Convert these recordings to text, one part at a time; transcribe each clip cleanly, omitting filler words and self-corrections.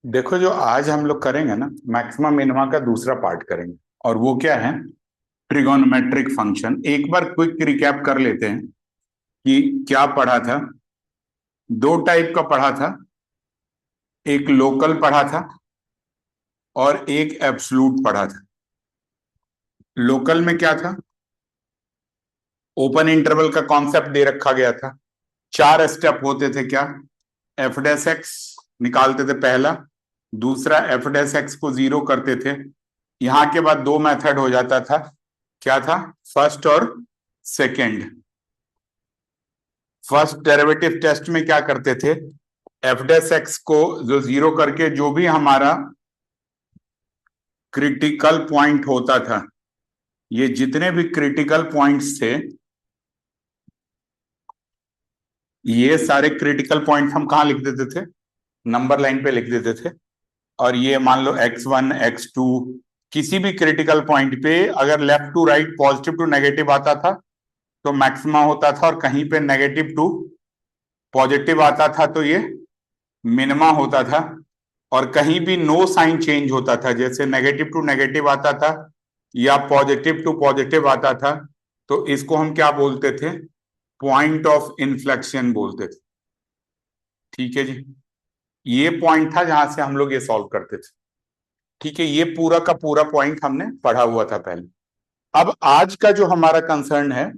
देखो, जो आज हम लोग करेंगे ना, मैक्सिमा मिनिमा का दूसरा पार्ट करेंगे। और वो क्या है? Trigonometric function. एक बार क्विक रिकैप कर लेते हैं कि क्या पढ़ा था। दो टाइप का पढ़ा था। एक लोकल पढ़ा था और एक एब्सलूट पढ़ा था। लोकल में क्या था? ओपन इंटरवल का कॉन्सेप्ट दे रखा गया था। चार स्टेप होते थे। क्या? एफ डैश एक्स निकालते थे पहला। दूसरा, एफ डैश एक्स को जीरो करते थे। यहां के बाद दो मेथड हो जाता था। क्या था? फर्स्ट और सेकंड। फर्स्ट डेरिवेटिव टेस्ट में क्या करते थे? एफ डैश एक्स को जो जीरो करके जो भी हमारा क्रिटिकल पॉइंट होता था, ये जितने भी क्रिटिकल पॉइंट्स थे, ये सारे क्रिटिकल पॉइंट हम कहाँ लिख देते थे? नंबर लाइन पे लिख देते थे। और ये मान लो x1 x2, किसी भी क्रिटिकल पॉइंट पे अगर left to right positive to negative आता था तो मैक्सिमा होता था, और कहीं पे नेगेटिव टू पॉजिटिव आता था तो ये मिनिमा होता था। और कहीं भी नो साइन चेंज होता था, जैसे नेगेटिव टू नेगेटिव आता था या पॉजिटिव टू पॉजिटिव आता था, तो इसको हम क्या बोलते थे? पॉइंट ऑफ इन्फ्लेक्शन बोलते थे। ठीक है जी। ये पॉइंट था जहां से हम लोग ये सॉल्व करते थे। ठीक है, ये पूरा का पूरा पॉइंट हमने पढ़ा हुआ था पहले। अब आज का जो हमारा कंसर्न है,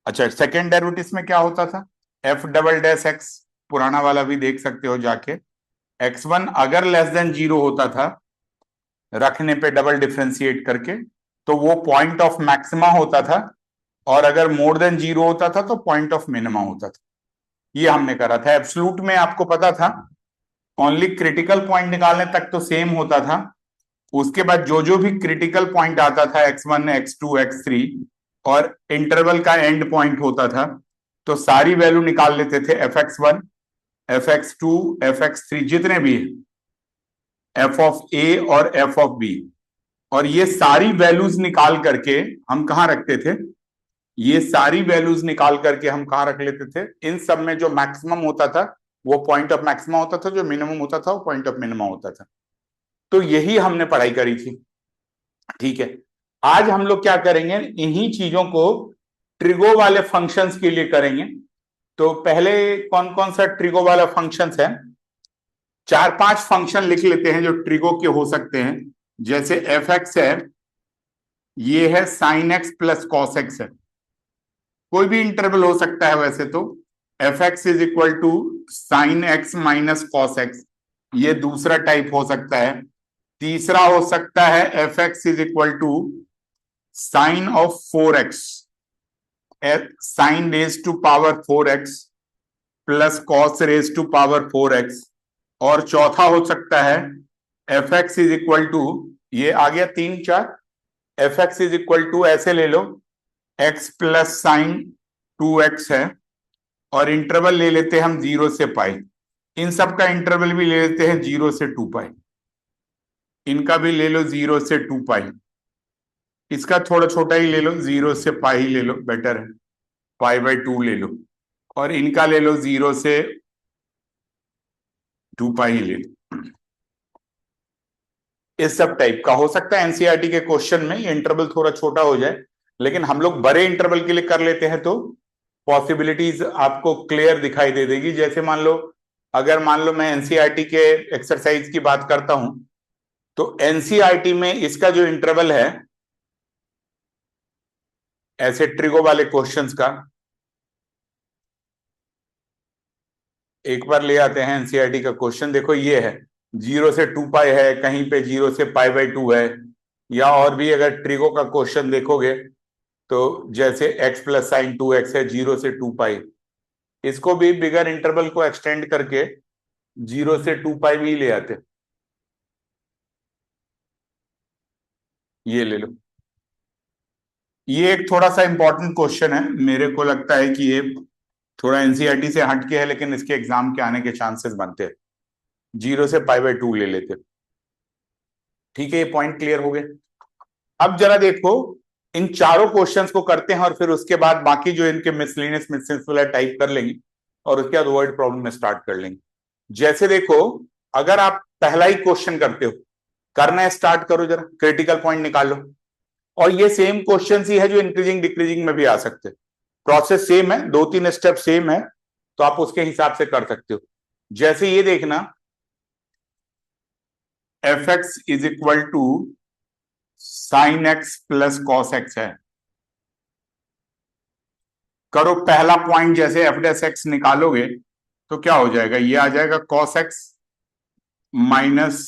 अच्छा, सेकेंड डेरिवेटिव में क्या होता था? एफ डबल डैश एक्स, पुराना वाला भी देख सकते हो जाके। x1 अगर लेस देन जीरो होता था, रखने पे डबल डिफ्रेंशिएट करके, तो वो पॉइंट ऑफ मैक्सिमा होता था। और अगर मोर देन जीरो होता था तो पॉइंट ऑफ मिनिमा होता था। ये हमने करा था। एब्सलूट में आपको पता था ओनली क्रिटिकल पॉइंट निकालने तक तो सेम होता था। उसके बाद जो जो भी क्रिटिकल पॉइंट आता था, x1 x2 x3, और इंटरवल का एंड पॉइंट होता था, तो सारी वैल्यू निकाल लेते थे। fx1 fx2 fx3 जितने भी f ऑफ ए और f ऑफ बी। और ये सारी वैल्यूज निकाल करके हम कहाँ रखते थे? ये सारी वैल्यूज निकाल करके हम कहाँ रख लेते थे? इन सब में जो मैक्सिमम होता था वो पॉइंट ऑफ मैक्सिमा होता था, जो मिनिमम होता था वो पॉइंट ऑफ मिनिमा होता था। तो यही हमने पढ़ाई करी थी। ठीक है, आज हम लोग क्या करेंगे? इन्हीं चीजों को ट्रिगो वाले फंक्शंस के लिए करेंगे। तो पहले कौन कौन सा ट्रिगो वाला फंक्शंस है? चार पांच फंक्शन लिख लेते हैं जो ट्रिगो के हो सकते हैं। जैसे एफ एक्स है, ये है sine x plus cos x है। कोई भी इंटरवल हो सकता है वैसे तो। F x is equal to sine x minus cos x, ये दूसरा टाइप हो सकता है। तीसरा हो सकता है f x is equal to sine of 4x, sine raise to power 4x plus cos raise to power 4x। और चौथा हो सकता है f x is equal to, ये आ गया तीन चार। F x is equal to ऐसे ले लो, x प्लस साइन 2x है, और इंटरवल ले लेते हैं हम जीरो से पाई। इन सब का इंटरवल भी ले लेते हैं जीरो से 2 पाई। इनका भी ले लो जीरो से 2 पाई। इसका थोड़ा छोटा ही ले लो, जीरो से पाई ही ले लो, बेटर है। पाई बाई 2 ले लो। और इनका ले लो जीरो से 2 पाई ही ले लो। इस सब टाइप का हो सकता है एनसीईआरटी के क्वेश्चन में ये इंटरवल थोड़ा छोटा हो जाए, लेकिन हम लोग बड़े इंटरवल के लिए कर लेते हैं तो पॉसिबिलिटीज आपको क्लियर दिखाई दे देगी। जैसे मान लो, अगर मान लो मैं एनसीईआरटी के एक्सरसाइज की बात करता हूं, तो एनसीईआरटी में इसका जो इंटरवल है ऐसे ट्रिगो वाले क्वेश्चंस का, एक बार ले आते हैं एनसीईआरटी का क्वेश्चन। देखो ये है, जीरो से 2 पाई है, कहीं पे जीरो से पाई बाई 2 है। या और भी अगर ट्रिगो का क्वेश्चन देखोगे तो जैसे x प्लस साइन 2x है, जीरो से 2 पाई, इसको भी बिगर इंटरवल को एक्सटेंड करके जीरो से 2 पाई भी ले आते। ये ले लो। ये एक थोड़ा सा इंपॉर्टेंट क्वेश्चन है, मेरे को लगता है कि ये थोड़ा एनसीईआरटी से हटके है, लेकिन इसके एग्जाम के आने के चांसेस बनते हैं। जीरो से पाई बाई 2 ले लेते। ठीक है, ये पॉइंट क्लियर हो गए। अब जरा देखो, इन चारों क्वेश्चंस को करते हैं और फिर उसके बाद बाकी जो इनके मिसलिनियस मिससेंस वाला टाइप कर लेंगे, और उसके बाद वर्ड प्रॉब्लम में स्टार्ट कर लेंगे। जैसे देखो, अगर आप पहला ही क्वेश्चन करते हो, करना स्टार्ट करो, जरा क्रिटिकल पॉइंट निकालो। और ये सेम क्वेश्चन ही है जो इंक्रीजिंग डिक्रीजिंग में भी आ सकते हैं, प्रोसेस सेम है, 2-3 स्टेप सेम है, तो आप उसके हिसाब से कर सकते हो। जैसे ये देखना, f x is equal to sine x plus cos x है। करो पहला पॉइंट, जैसे एफ डैश एक्स निकालोगे तो क्या हो जाएगा, ये आ जाएगा cos x minus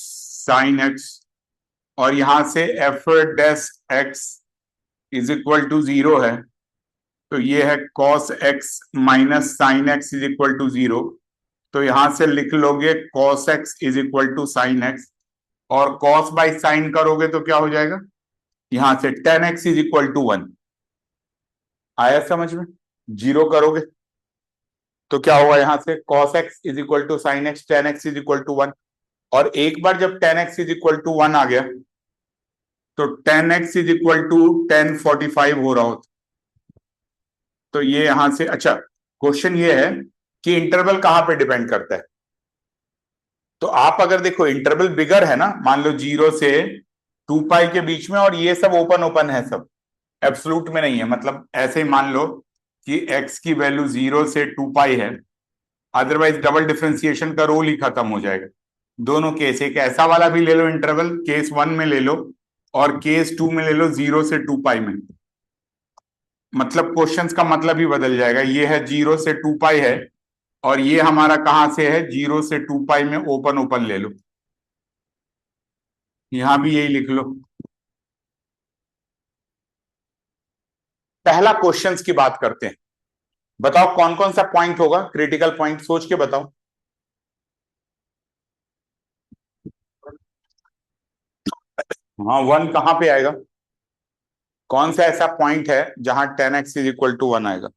sine x, और यहां से f dash x is equal to 0 है, तो ये है cos x minus sine x is equal to 0। तो यहां से लिख लोगे cos x is equal to sine x, और कॉस बाई साइन करोगे तो क्या हो जाएगा, यहां से tan x is equal to 1। आया समझ में? 0 करोगे तो क्या होगा, यहां से cos x is equal to sine x, tan x is equal to 1। और एक बार जब tan x is equal to 1 आ गया तो tan x is equal to 1045 हो रहा होता। तो ये यहां से, अच्छा क्वेश्चन ये है कि इंटरवल कहां पे डिपेंड करता है। तो आप अगर देखो इंटरवल बिगर है ना, मान लो 0 से 2 पाई के बीच में, और ये सब ओपन ओपन है, सब एब्सोल्यूट में नहीं है, मतलब ऐसे ही मान लो कि x की वैल्यू 0 से 2 पाई है, अदरवाइज डबल डिफरेंशिएशन का रोल ही खत्म हो जाएगा। दोनों केस, एक ऐसा वाला भी ले लो इंटरवल, केस 1 में ले लो, और केस 2 में ले लो 0 से 2 पाई में, मतलब क्वेश्चंस का मतलब ही बदल जाएगा। ये है 0 से 2 पाई है, और ये हमारा कहां से है, 0 से 2 पाई में ओपन ओपन ले लो, यहां भी यही लिख लो। पहला क्वेश्चंस की बात करते हैं, बताओ कौन कौन सा पॉइंट होगा क्रिटिकल पॉइंट, सोच के बताओ। हाँ, 1 कहां पे आएगा, कौन सा ऐसा पॉइंट है जहां tan x is equal to 1 आएगा।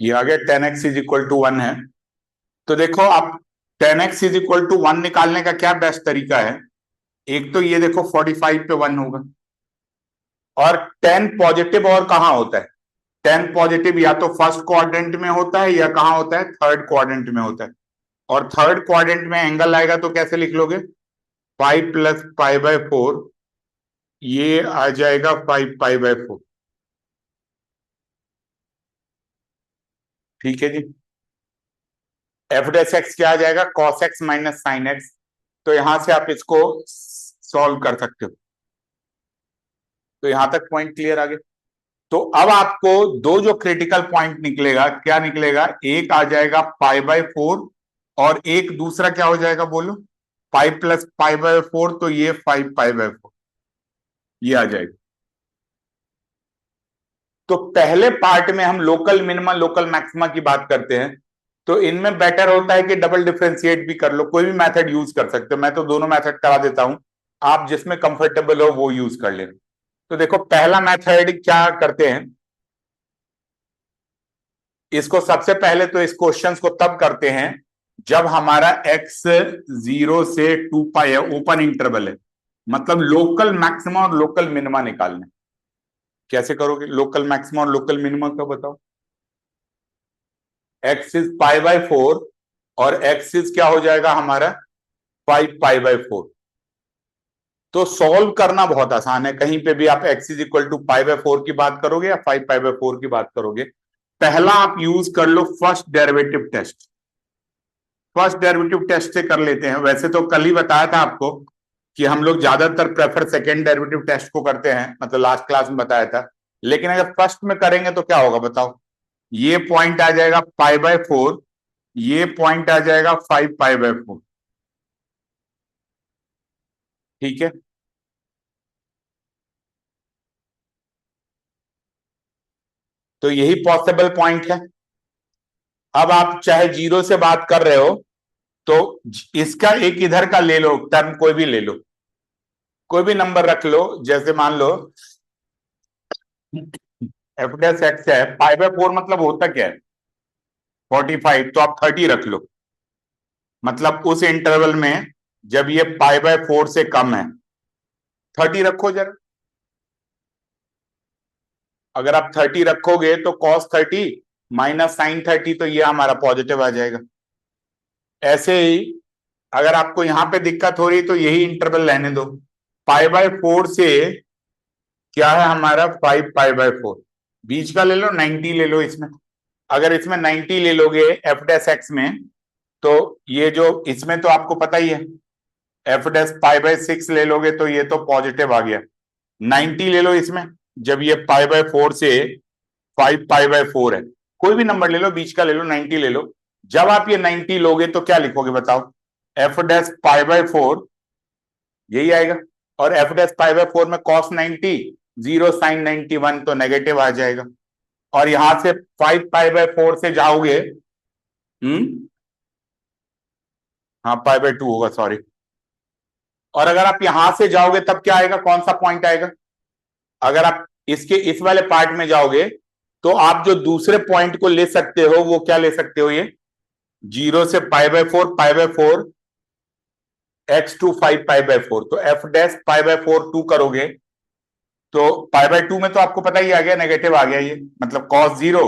ये आ गया, tan x is equal to 1 है। तो देखो आप, tan x is equal to 1 निकालने का क्या बेस्ट तरीका है, एक तो ये देखो 45 पे 1 होगा, और 10 पॉजिटिव और कहाँ होता है, 10 पॉजिटिव या तो फर्स्ट क्वाड्रेंट में होता है या कहाँ होता है, थर्ड क्वाड्रेंट में होता है। और थर्ड क्वाड्रेंट में एंगल आएगा तो कैसे लिख लोगे, 5 प्लस पाई बाय 4, ये आ जाएगा 5 पाई बाय 4। ठीक है जी। एफ डैश एक्स क्या आ जाएगा, cos x minus sine x, तो यहां से आप इसको सॉल्व कर सकते हो। तो यहां तक पॉइंट क्लियर आ गया। तो अब आपको दो जो क्रिटिकल पॉइंट निकलेगा, क्या निकलेगा, एक आ जाएगा पाई बाय 4, और एक दूसरा क्या हो जाएगा बोलो, 5 प्लस पाई बाय 4, तो ये 5 पाई बाय 4, ये आ जाएगा। तो पहले पार्ट में हम लोकल मिनिमा लोकल मैक्सिमा की बात करते हैं, तो इनमें बेटर होता है कि डबल डिफरेंशिएट भी कर लो, कोई भी मेथड यूज कर सकते हो, मैं तो दोनों मेथड करा देता हूं, आप जिसमें कंफर्टेबल हो वो यूज कर लेना। तो देखो पहला मेथड क्या करते हैं, इसको सबसे पहले तो इस क्वेश्चन को तब करते हैं जब हमारा x 0 से 2 पाई है, ओपन इंटरवल है, मतलब लोकल मैक्सिमा और लोकल मिनिमा निकालना। कैसे करोगे लोकल मैक्सिमा और लोकल मिनिमा का बताओ। x इज पाई बाय 4, और x इज क्या हो जाएगा हमारा 5 पाई बाय 4। तो सॉल्व करना बहुत आसान है, कहीं पे भी आप x is equal to pi by 4 की बात करोगे या 5 पाई बाय 4 की बात करोगे, पहला आप यूज कर लो first derivative test. First derivative test से कर लेते हैं, वैसे तो कल ही बताया था आपको कि हम लोग ज्यादातर प्रेफर सेकेंड डेरिवेटिव टेस्ट को करते हैं, मतलब लास्ट क्लास में बताया था, लेकिन अगर फर्स्ट में करेंगे तो क्या होगा बताओ, ये पॉइंट आ जाएगा पाई बाय 4, ये पॉइंट आ जाएगा 5 पाई बाय 4। ठीक है, तो यही पॉसिबल पॉइंट है। अब आप चाहे 0 से बात कर रहे हो तो इसका एक इधर का ले लो टर्म, कोई भी ले लो, कोई भी नंबर रख लो, जैसे मान लो एफ डैश एक्स है, पाई बाय 4 मतलब होता क्या है 45, तो आप 30 रख लो, मतलब उस इंटरवल में जब ये π/4 से कम है। 30 रखो जरा, अगर आप 30 रखोगे तो cos 30 माइनस sin 30, तो ये हमारा पॉजिटिव आ जाएगा। ऐसे ही अगर आपको यहां पे दिक्कत हो रही तो यही इंटरवल रहने दो। π/4 से क्या है हमारा 5π/4, बीच का ले लो, 90 ले लो इसमें। अगर इसमें 90 ले लोगे एफ डैश एक्स में, तो ये जो इसमें तो आपको पता ही है, एफ डैश π/6 ले लोगे तो ये तो पॉजिटिव आ गया। 90 ले लो इसमें, जब ये π/4 से 5π/4 है, कोई भी नंबर ले लो, बीच का ले लो, 90 ले लो। जब आप ये 90 लोगे तो क्या लिखोगे बताओ? एफ डैश π/4 यही आएगा, और एफ डैश π/4 में cos 90 0 sin 91, तो नेगेटिव आ जाएगा। और यहां से 5π/4 से जाओगे, हाँ π/2 होगा, सॉरी। और अगर आप यहां से जाओगे तब क्या आएगा, कौन सा पॉइंट आएगा? अगर आप इसके इस वाले पार्ट में जाओगे तो आप जो दूसरे पॉइंट को ले सकते हो वो क्या ले सकते हो, ये 0 से π/4 x2 5π/4, तो f डैश π/4 2 करोगे तो π/2 में तो आपको पता ही आ गया, नेगेटिव आ गया ये, मतलब cos 0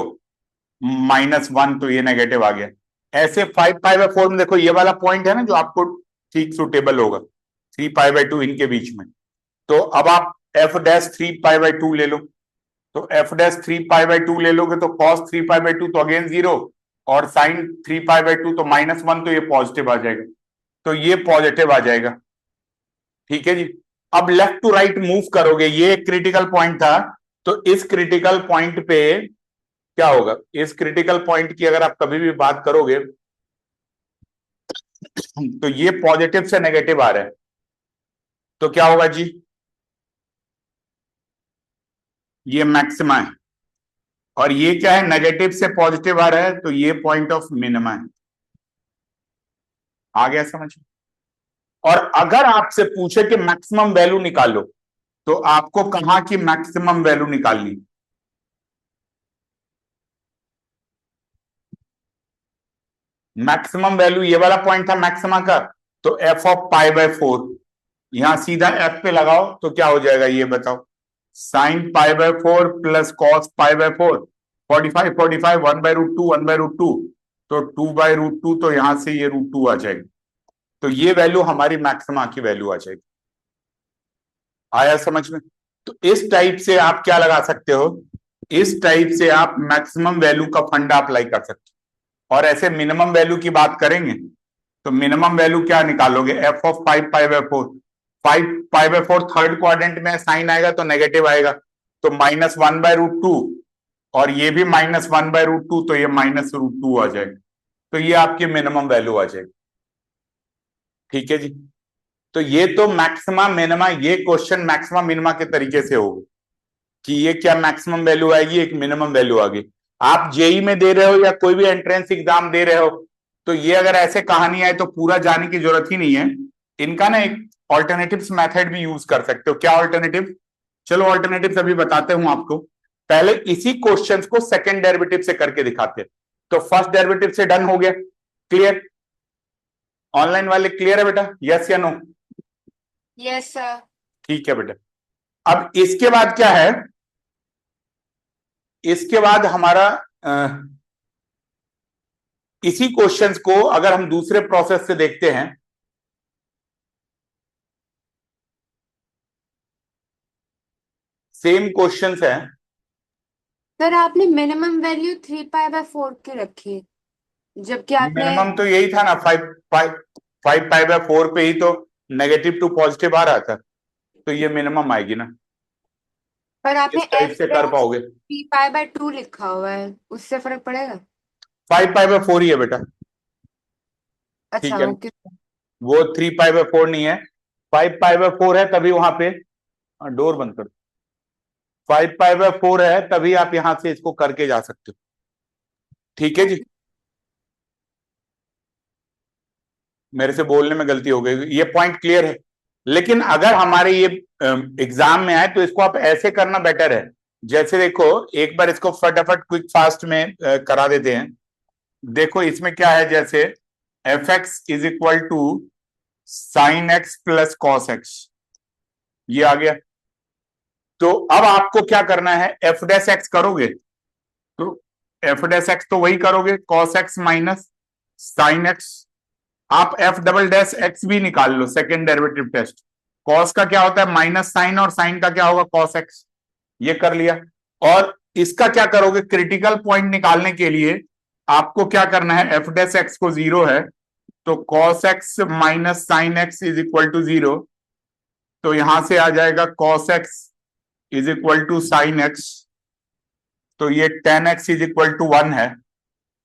-1, तो ये नेगेटिव आ गया। ऐसे 5π/4 में देखो ये वाला पॉइंट है ना जो आपको ठीक सुटेबल होगा, 3π/2 इनके बीच में। तो अब आप f डैश 3π/2 ले लो, तो f डैश 3π/2 ले लोगे तो cos 3π/2 तो अगेन 0, और sin 3π/2 तो -1, तो ये पॉजिटिव आ जाएगा, तो ये पॉजिटिव आ जाएगा। ठीक है जी। अब लेफ्ट टू राइट मूव करोगे, ये एक क्रिटिकल पॉइंट था, तो इस क्रिटिकल पॉइंट पे क्या होगा? इस क्रिटिकल पॉइंट की अगर आप कभी भी बात करोगे तो ये पॉजिटिव से नेगेटिव आ रहा है, तो क्या होगा जी? ये मैक्सिमा है, और ये क्या है, नेगेटिव से पॉजिटिव आ रहा है, तो ये पॉइंट ऑफ मिनिमा है। आ गया समझ? और अगर आपसे पूछे कि मैक्सिमम वैल्यू निकालो, तो आपको कहां की मैक्सिमम वैल्यू निकालनी? मैक्सिमम वैल्यू ये वाला पॉइंट था मैक्सिमा का, तो f ऑफ π/4, यहां सीधा f पे लगाओ तो क्या हो जाएगा ये बताओ? sin π/4 प्लस cos π/4, 45 45 1/√2 1/√2, तो 2/√2, तो यहां से ये √2 आ जाएगी, तो ये वैल्यू हमारी मैक्सिमा की वैल्यू आ जाएगी। आया समझ में? तो इस टाइप से आप क्या लगा सकते हो, इस टाइप से आप मैक्सिमम वैल्यू का फंडा अप्लाई कर सकते हो। और ऐसे मिनिमम वैल्यू की बात करेंगे तो मिनिमम वैल्यू क्या निकालोगे? f ऑफ 5π/4, 5π/4 थर्ड क्वाड्रेंट में साइन आएगा तो नेगेटिव आएगा, तो -1/√2, और ये भी -1/√2, तो ये -√2 आ जाएगा, तो ये आपकी मिनिमम वैल्यू आ जाएगी। ठीक है जी। तो ये तो मैक्सिमा मिनिमा, ये क्वेश्चन मैक्सिमा मिनिमा के तरीके से होगा कि ये क्या मैक्सिमम वैल्यू आएगी, एक मिनिमम वैल्यू आ गई। आप जेई में दे रहे हो या कोई भी एंट्रेंस एग्जाम दे रहे हो, तो ये अगर ऐसे कहानी आए तो पूरा जाने की जरूरत ही नहीं है। इनका ना एक ऑल्टरनेटिव्स मेथड भी यूज कर सकते हो। क्या ऑल्टरनेटिव? चलो ऑल्टरनेटिव अभी बताते हूं आपको। पहले इसी क्वेश्चन को सेकेंड डेरिवेटिव से करके दिखाते हैं। तो फर्स्ट डेरिवेटिव से डन हो गया, क्लियर? ऑनलाइन वाले क्लियर है बेटा, यस या नो? Yes sir. ठीक है बेटा। अब इसके बाद क्या है, इसके बाद हमारा इसी क्वेश्चंस को अगर हम दूसरे प्रोसेस से देखते हैं, सेम क्वेश्चंस है। सर आपने मिनिमम वैल्यू 3π/4 की रखी, जबकि आपने मिनिमम तो यही था ना, 5π/4 पे ही तो नेगेटिव टू पॉजिटिव आ रहा था, तो ये मिनिमम आएगी ना। पर आपने इस टाइप से कर पाओगे? 3π/2 लिखा हुआ है, उससे फर्क पड़ेगा? 5π/4 ही है बेटा। ठीक अच्छा है, ओके। वो 3π/4 नहीं है, 5π/4 है, तभी वहां पे डोर बंद कर, 5π/4 है, तभी आप यहां से इसको करके जा सकते हो। ठीक है जी। मेरे से बोलने में गलती हो गई, ये पॉइंट क्लियर है। लेकिन अगर हमारे ये एग्जाम में आए तो इसको आप ऐसे करना बेटर है। जैसे देखो, एक बार इसको फटाफट क्विक फास्ट में करा देते हैं। देखो इसमें क्या है, जैसे f(x) is equal to sine x plus cos x, ये आ गया। तो अब आपको क्या करना है, एफ डैश एक्स करोगे तो एफ डैश एक्स तो वही करोगे, cos x minus sine x. आप एफ डबल डैश एक्स भी निकाल लो, सेकेंड डेरिवेटिव टेस्ट। कॉस का क्या होता है माइनस साइन, और साइन का क्या होगा कॉस एक्स, ये कर लिया। और इसका क्या करोगे, क्रिटिकल पॉइंट निकालने के लिए आपको क्या करना है, एफ डैश एक्स को 0 है तो cos x minus sine x is equal to 0। तो यहां से आ जाएगा cos x is equal to sine x, तो ये tan x is equal to 1 है।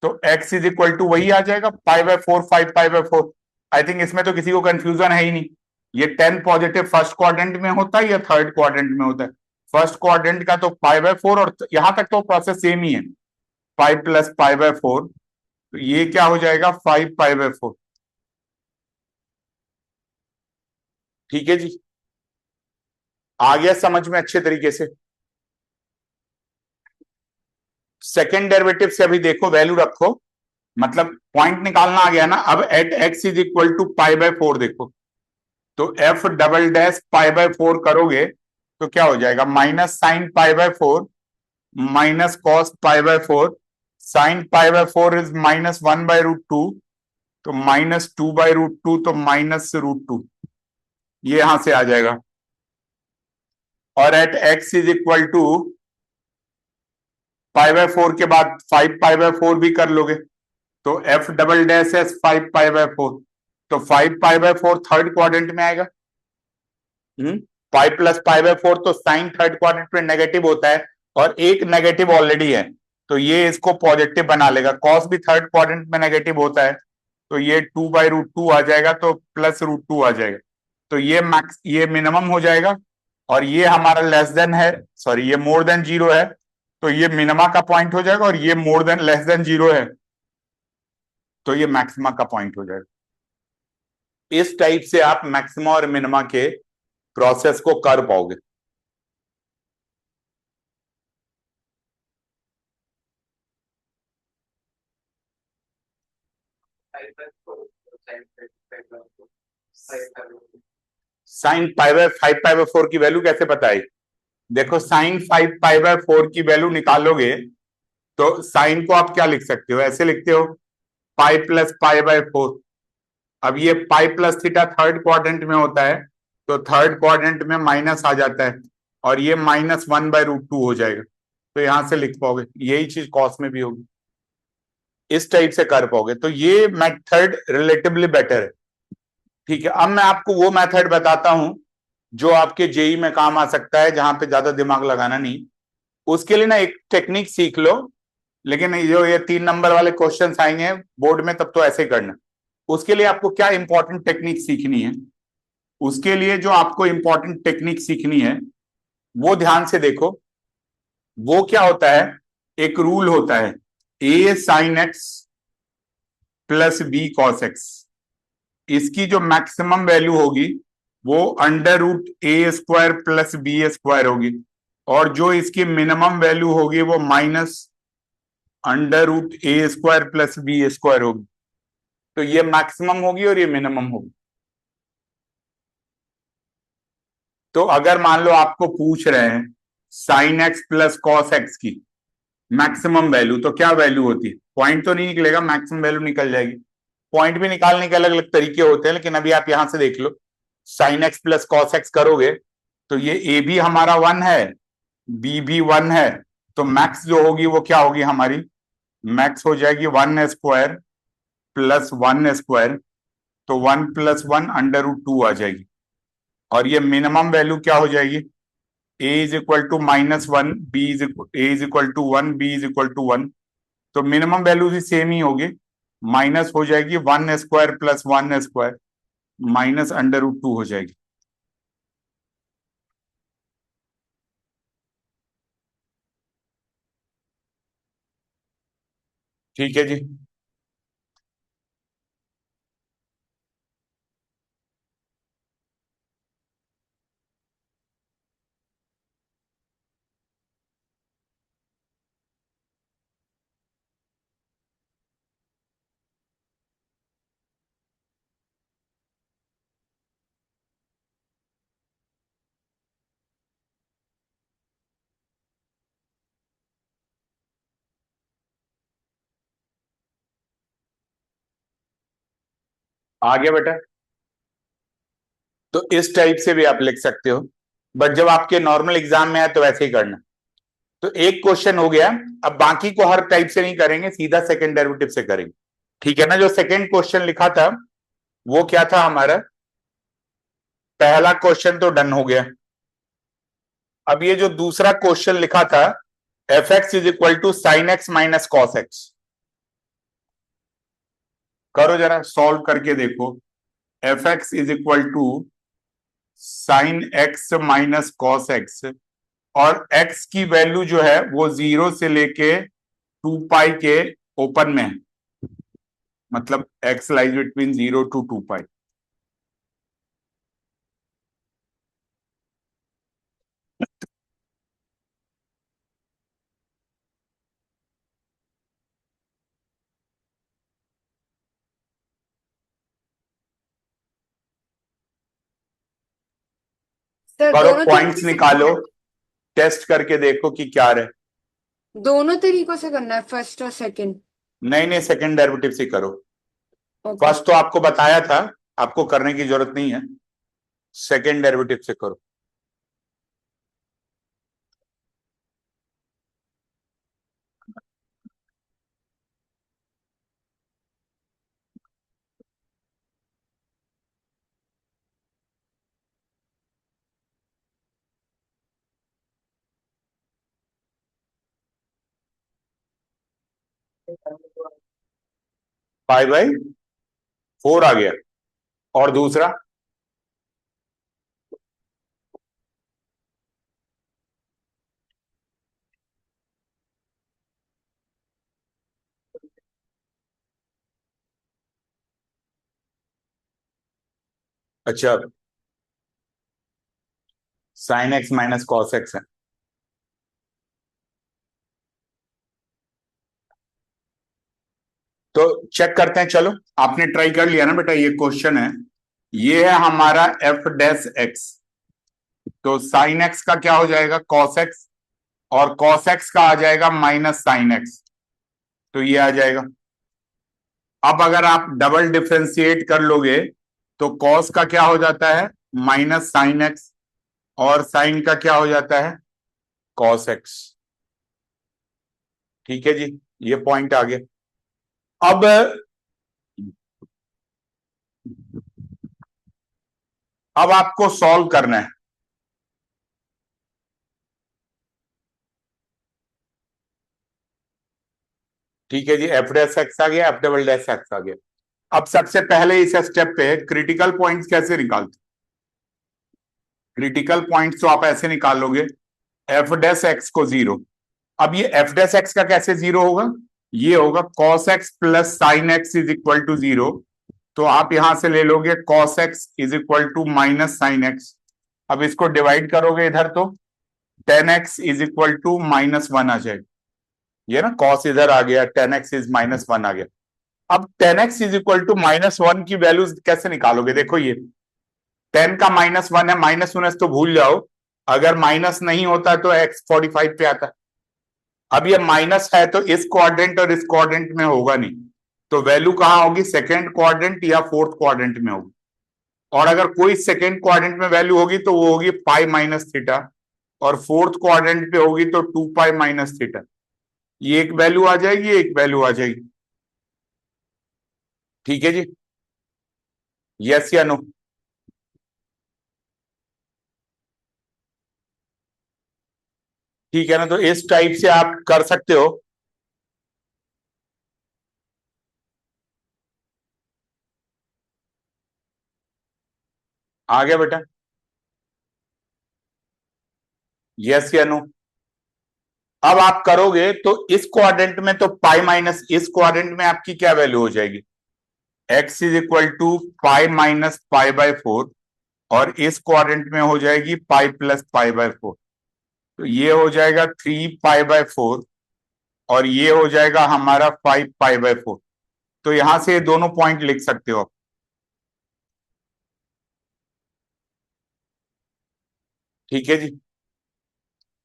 तो x इज इक्वल टू वही आ जाएगा π/4, 5π/4। आई थिंक इसमें तो किसी को कंफ्यूजन है ही नहीं। ये 10 पॉजिटिव फर्स्ट क्वाड्रेंट में होता है या थर्ड क्वाड्रेंट में होता है, फर्स्ट क्वाड्रेंट का तो π/4, और यहां तक तो प्रोसेस सेम ही है, 5 प्लस π/4। तो ये क्या हो जाएगा 5π/4। ठीक है जी, आ गया समझ में अच्छे तरीके से। सेकेंड डेरिवेटिव से अभी देखो वैल्यू रखो, मतलब पॉइंट निकालना आ गया ना। अब at X is equal to π/4 देखो, तो एफ डबल डैश π/4 करोगे तो क्या हो जाएगा, minus sine π/4 minus cos π/4। Sine π/4 is -1/√2, तो -2/√2, तो -√2, ये यहां से आ जाएगा। और at X is equal to π/4 के बाद 5π/4 भी कर लोगे, तो एफ डबल डैश एस 5π/4, तो 5π/4 थर्ड क्वाड्रेंट में आएगा। 5 + π/4, तो साइन थर्ड क्वाड्रेंट में नेगेटिव होता है, और एक नेगेटिव ऑलरेडी है, तो ये इसको पॉजिटिव बना लेगा। कॉस भी थर्ड क्वाड्रेंट में नेगेटिव होता है, तो ये 2/√2 आ जाएगा, तो +√2 आ जाएगा। तो ये मैक्स, ये मिनिमम हो जाएगा, और ये हमारा लेस देन है, सॉरी ये मोर देन 0 है, तो ये मिनिमा का पॉइंट हो जाएगा, और ये मोर देन लेस देन 0 है, तो ये मैक्सिमा का पॉइंट हो जाएगा। इस टाइप से आप मैक्सिमा और मिनिमा के प्रोसेस को कर पाओगे। साइन 5/4 की वैल्यू कैसे बताई, देखो साइन 5π/4 की वैल्यू निकालोगे तो साइन को आप क्या लिख सकते हो, ऐसे लिखते हो पाई प्लस π/4। अब ये pi plus theta third quadrant में होता है, तो थर्ड क्वाड्रेंट में माइनस आ जाता है, और ये -1/√2 हो जाएगा, तो यहां से लिख पाओगे। यही चीज कॉस में भी होगी, इस टाइप से कर पाओगे। तो ये मेथड रिलेटिवली बेटर है। ठीक है, अब मैं आपको वो मेथड बताता हूं जो आपके जेई में काम आ सकता है, जहां पे ज्यादा दिमाग लगाना नहीं। उसके लिए ना एक टेक्निक सीख लो, लेकिन जो ये 3 नंबर वाले क्वेश्चंस आएंगे बोर्ड में तब तो ऐसे करना। उसके लिए आपको क्या इंपॉर्टेंट टेक्निक सीखनी है, उसके लिए जो आपको इंपॉर्टेंट टेक्निक सीखनी है वो ध्यान से देखो। वो क्या होता है, एक रूल होता है, A sine x plus B cos X. इसकी जो मैक्सिमम वैल्यू होगी वो √a² प्लस b² होगी, और जो इसकी मिनिमम वैल्यू होगी वो -√a² प्लस b² होगी। तो ये मैक्सिमम होगी और ये मिनिमम होगी। तो अगर मान लो आपको पूछ रहे हैं sine x plus cos x की मैक्सिमम वैल्यू, तो क्या वैल्यू होती है, पॉइंट तो नहीं निकलेगा, मैक्सिमम वैल्यू निकल जाएगी। पॉइंट भी निकालने के अलग अलग तरीके होते हैं, लेकिन अभी आप यहां से देख लो, sine x plus cos X करोगे तो ये ए भी हमारा 1 है, बी भी 1 है, तो मैक्स जो होगी वो क्या होगी हमारी, मैक्स हो जाएगी 1² प्लस 1², तो 1 + 1 √2 आ जाएगी। और ये मिनिमम वैल्यू क्या हो जाएगी, a is equal to -1, a is equal to 1, b is equal to 1, तो मिनिमम वैल्यू भी सेम ही होगी, माइनस हो जाएगी 1² प्लस 1² माइनस √2 हो जाएगी। ठीक है जी। आगे बेटा, तो इस टाइप से भी आप लिख सकते हो, बट जब आपके नॉर्मल एग्जाम में आए तो वैसे ही करना। तो एक क्वेश्चन हो गया। अब बाकी को हर टाइप से नहीं करेंगे, सीधा सेकंड डेरिवेटिव से करेंगे, ठीक है ना। जो सेकंड क्वेश्चन लिखा था वो क्या था हमारा, पहला क्वेश्चन तो डन हो गया। अब ये जो दूसरा क्वेश्चन लिखा था, f x is equal to sine x minus cos x, करो जरा सॉल्व करके देखो। F x is equal to sine x minus cos x, और x की वैल्यू जो है वो 0 से लेके 2 पाई के ओपन में है, मतलब x lies between 0 to 2 pi. Sir करो दोनों पॉइंट्स तरीके से करना निकालो, है। टेस्ट करके देखो कि क्या रहे। दोनों तरीकों से करना है, फर्स्ट और सेकंड। नहीं नहीं, सेकंड डेरिवेटिव से करो। ओके। फर्स्ट तो आपको बताया था, आपको करने की जरूरत नहीं है, सेकंड डेरिवेटिव से करो। पाई बाई 4 आ गया, और दूसरा अच्छा sign x minus cos x है। तो चेक करते हैं, चलो आपने ट्राई कर लिया ना बेटा, ये क्वेश्चन है, ये है हमारा एफ डैश एक्स। तो साइन एक्स का क्या हो जाएगा, कॉस एक्स, और कॉस एक्स का आ जाएगा माइनस साइन एक्स, तो ये आ जाएगा। अब अगर आप डबल डिफ्रेंशिएट कर लोगे तो कॉस का क्या हो जाता है, माइनस साइन एक्स, और साइन का क्या हो जाता है, कॉस एक्स। ठीक है जी, ये पॉइंट आ गया। अब आपको सॉल्व करना है। ठीक है जी, एफ डैश एक्स आ गया, एफ डबल डैश एक्स आ गया। अब सबसे पहले इस स्टेप पे क्रिटिकल पॉइंट्स कैसे निकालते, क्रिटिकल पॉइंट्स तो आप ऐसे निकालोगे, एफ डैश एक्स को 0। अब ये एफ डैश एक्स का कैसे 0 होगा, ये होगा cos x plus sine x is equal to 0। तो आप यहां से ले लोगे cos x is equal to minus sine x. अब इसको डिवाइड करोगे इधर तो tan x is equal to -1 आ जाएगा। ये ना कॉस इधर आ गया, टेन एक्स इज -1 आ गया। अब tan x is equal to -1 की वैल्यू कैसे निकालोगे, देखो ये 10 का -1 है, -1 तो भूल जाओ, अगर माइनस नहीं होता तो एक्स 45 पे आता। अब ये माइनस है तो इस क्वाड्रेंट और इस क्वाड्रेंट में होगा नहीं, तो वैल्यू कहां होगी, सेकेंड क्वाड्रेंट या फोर्थ क्वाड्रेंट में होगी। और अगर कोई सेकेंड क्वाड्रेंट में वैल्यू होगी तो वो होगी पाई माइनस थीटा, और फोर्थ क्वाड्रेंट पे होगी तो 2 पाई माइनस थीटा। ये एक वैल्यू आ जाएगी, एक वैल्यू आ जाएगी। ठीक है जी, यस या नो। ठीक है ना, तो इस टाइप से आप कर सकते हो। आ गया बेटा, यस या नो। अब आप करोगे तो इस क्वाड्रेंट में तो पाई माइनस, इस क्वाड्रेंट में आपकी क्या वैल्यू हो जाएगी, x is equal to pi minus pi by 4, और इस क्वाड्रेंट में हो जाएगी पाई प्लस पाई बाय 4। तो ये हो जाएगा 3 पाई बाय 4, और ये हो जाएगा हमारा 5 पाई बाय 4। तो यहां से दोनों पॉइंट लिख सकते हो आप। ठीक है जी,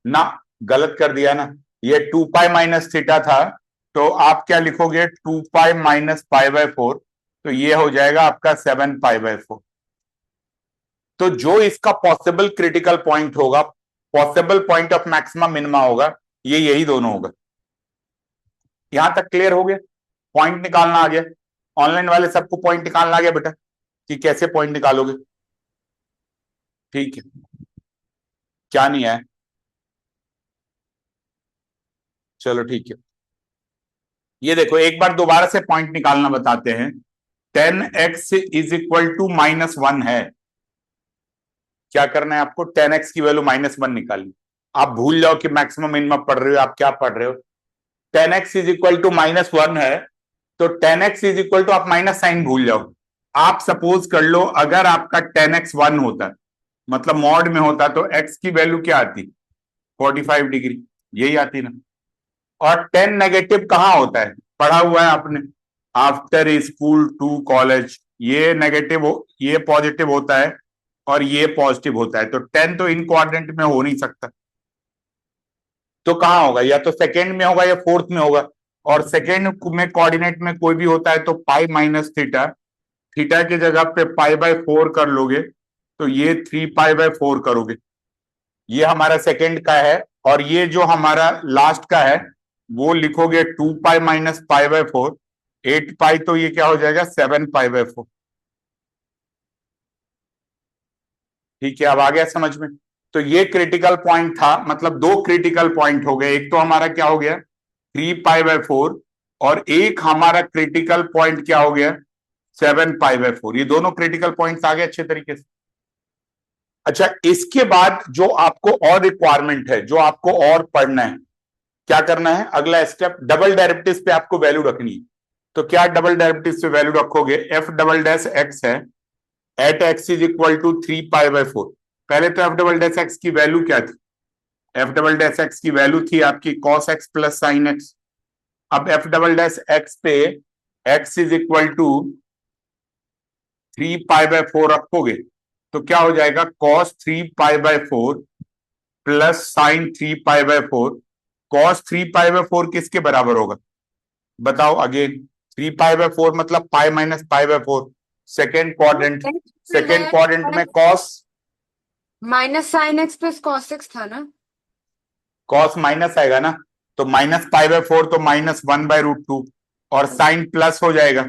ना गलत कर दिया ना, ये 2 पाई माइनस थीटा था, तो आप क्या लिखोगे, 2 पाई माइनस पाई बाय 4। तो ये हो जाएगा आपका 7 पाई/4। तो जो इसका पॉसिबल क्रिटिकल पॉइंट होगा, possible point of maximum minima होगा, ये यही दोनों होगा। यहां तक क्लियर हो गया? पॉइंट निकालना आ गया। ऑनलाइन वाले सबको पॉइंट निकालना आ गया बेटा, कि कैसे पॉइंट निकालोगे? ठीक है, क्या नहीं है? चलो ठीक है, ये देखो एक बार दोबारा से पॉइंट निकालना बताते हैं। 10x इज इक्वल टू -1 है। क्या करना है आपको? 10x की वैल्यू -1 निकालनी। आप भूल जाओ कि मैक्सिमम मिनिमम पढ़ रहे हो, आप क्या पढ़ रहे हो। 10x इज इक्वल टू -1 है, तो 10x इज इक्वल टू, आप माइनस साइन भूल जाओ। आप सपोज कर लो अगर आपका 10x 1 होता, मतलब मॉड में होता, तो x की वैल्यू क्या आती? 45 डिग्री, यही आती ना। और 10 नेगेटिव कहाँ होता है? पढ़ा हुआ है आपने, आफ्टर स्कूल टू कॉलेज। ये नेगेटिव हो, ये पॉजिटिव होता है, और ये पॉजिटिव होता है। तो 10 तो इन क्वाड्रेंट में हो नहीं सकता, तो कहाँ होगा? या तो सेकेंड में होगा या फोर्थ में होगा। और सेकेंड में कोऑर्डिनेट में कोई भी होता है तो पाई माइनस थीटा, थीटा की जगह पे पाई/4 कर लोगे, तो ये 3 पाई/4 करोगे। ये हमारा सेकेंड का है। और ये जो हमारा लास्ट का है, वो लिखोगे 2 पाई माइनस पाई/4, 8 पाई, तो ये क्या हो जाएगा? 7 पाई/4। ठीक है, अब आ गया समझ में? तो ये क्रिटिकल पॉइंट था, मतलब दो क्रिटिकल पॉइंट हो गए। एक तो हमारा क्या हो गया? 3 पाई/4, और एक हमारा क्रिटिकल पॉइंट क्या हो गया? 7 पाई/4। ये दोनों क्रिटिकल पॉइंट्स आ गए अच्छे तरीके से। अच्छा, इसके बाद जो आपको और रिक्वायरमेंट है, जो आपको और पढ़ना है, क्या करना है? अगला स्टेप, डबल डेरिवेटिव्स पे आपको वैल्यू रखनी है। तो क्या डबल डेरिवेटिव्स पे वैल्यू रखोगे? एफ डबल डैश एक्स है, at X is equal to 3 पाई/4। पहले तो एफ डबल डैश एक्स की वैल्यू क्या थी? एफ डबल डैश एक्स की वैल्यू थी आपकी cos x plus sine x. अब एफ डबल डैश एक्स पे एक्स इज इक्वल टू 3 पाई/4 रखोगे, तो क्या हो जाएगा? कॉस 3 पाई/4 प्लस साइन 3 पाई/4। कॉस 3 पाई/4 किसके बराबर होगा? बताओ अगेन। 3 पाई/4 मतलब पाई माइनस पाई/4। सेकेंड क्वाड्रेंट, सेकेंड क्वाड्रेंट में cos, minus sine x plus cos X था ना। कॉस माइनस आएगा ना, तो -पाई/4 तो -1/√2, और साइन प्लस हो जाएगा।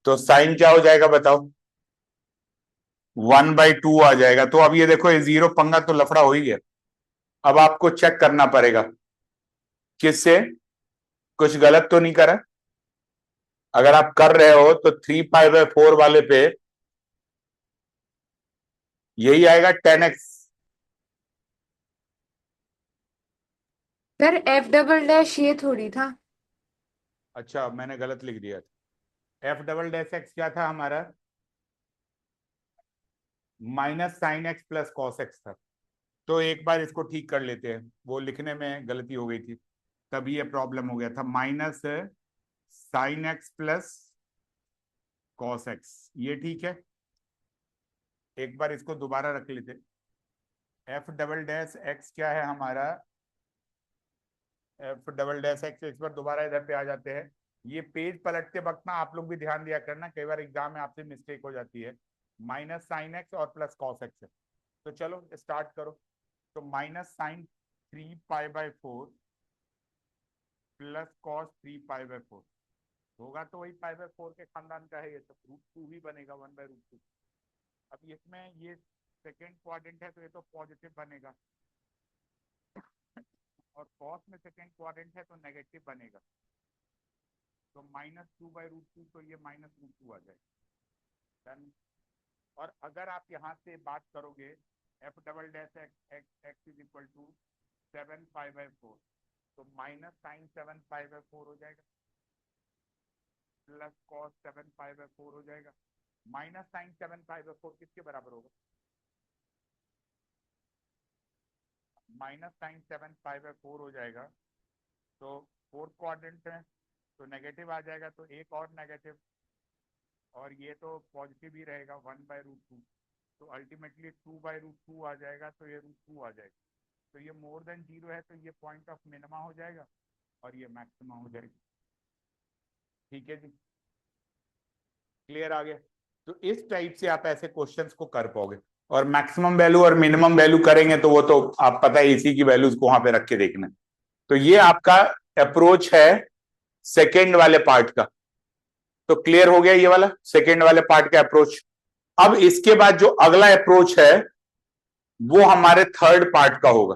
तो साइन क्या हो जाएगा बताओ? 1/2 आ जाएगा। तो अब ये देखो, ये जीरो पंगा तो लफड़ा हो ही गया। अब आपको चेक करना पड़ेगा किससे, कुछ गलत तो नहीं करा। अगर आप कर रहे हो तो 3 पाई/4 वाले पे यही आएगा 10x। Sir F double dash ये थोड़ी था। अच्छा, मैंने गलत लिख दिया था। एफ डबल डैश एक्स क्या था हमारा? -sin x plus cos X था। तो एक बार इसको ठीक कर लेते हैं, वो लिखने में गलती हो गई थी, तभी ये प्रॉब्लम हो गया था। -sin x plus cos x, ये ठीक है। एक बार इसको दोबारा रख लेते। एफ डबल डैश एक्स क्या है हमारा? एफ डबल डैश एक्स, इस बार दोबारा इधर पे आ जाते हैं। ये पेज पलटते वक्त ना आप लोग भी ध्यान दिया करना, कई बार एग्जाम में आपसे मिस्टेक हो जाती है। -sin x और प्लस कॉस एक्स है। तो चलो स्टार्ट करो। तो -sin 3 पाई/4 प्लस कॉस 3 पाई/4 होगा, तो वही पाई/4 के खानदान का है, ये तो √2 ही बनेगा, 1/√2। अब इसमें ये सेकेंड क्वाड्रेंट है, तो ये तो पॉजिटिव बनेगा, और कॉस में सेकेंड क्वाड्रेंट है तो नेगेटिव बनेगा। तो -2/√2, तो ये -√2 आ जाएगा। डन। और अगर आप यहाँ से बात करोगे, f double dash x is equal to 7 पाई/4, तो -sin 7 पाई/4 हो जाएगा, प्लस कॉस 7 पाई/4 हो जाएगा। -sin 7 पाई/4 किसके बराबर होगा? -sin 7 पाई/4 हो जाएगा, तो फोर्थ क्वाड्रेंट है, तो नेगेटिव आ जाएगा, तो एक और नेगेटिव, और ये तो पॉजिटिव ही रहेगा, 1/√2। तो अल्टीमेटली 2/√2 आ जाएगा, तो ये √2 आ जाएगा। तो ये मोर देन जीरो है, तो ये पॉइंट ऑफ मिनिमा हो जाएगा। और ये मैक्सिमम हो जाएगी। ठीक है जी, क्लियर आ गया। तो इस टाइप से आप ऐसे क्वेश्चंस को कर पाओगे। और मैक्सिमम वैल्यू और मिनिमम वैल्यू करेंगे तो वो तो आप पता है इसी की वैल्यूज को वहां पे रख के देखना। तो ये आपका अप्रोच है सेकेंड वाले पार्ट का। तो क्लियर हो गया ये वाला सेकेंड वाले पार्ट का अप्रोच। अब इसके बाद जो अगला अप्रोच है वो हमारे थर्ड पार्ट का होगा।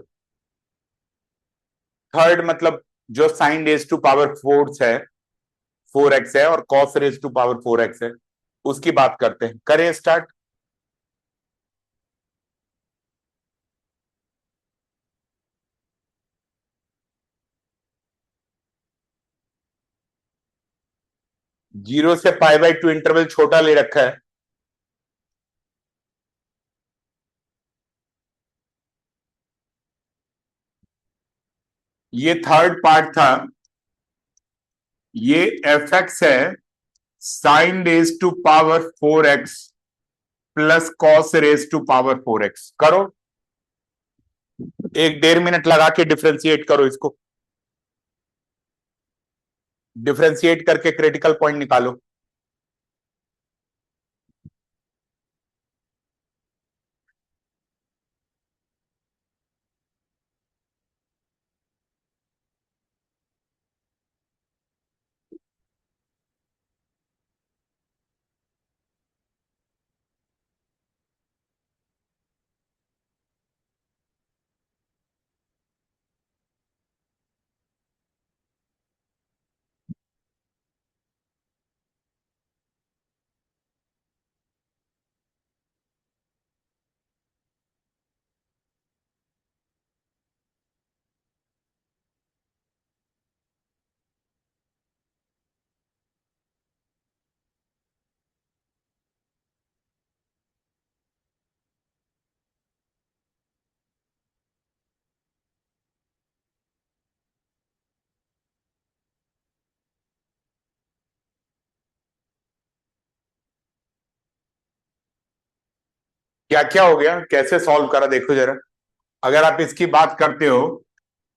थर्ड मतलब जो sine raise to power fours है 4x है और cos raise to power 4x है, उसकी बात करते हैं। करें स्टार्ट। जीरो से π/2 इंटरवल छोटा ले रखा है। ये थर्ड पार्ट था। ये fx है sine raise to power 4x plus cos raise to power 4x। करो, 1-1.5 मिनट लगा के डिफ्रेंशिएट करो इसको। डिफ्रेंशिएट करके क्रिटिकल पॉइंट निकालो। क्या क्या हो गया, कैसे सॉल्व करा देखो जरा। अगर आप इसकी बात करते हो,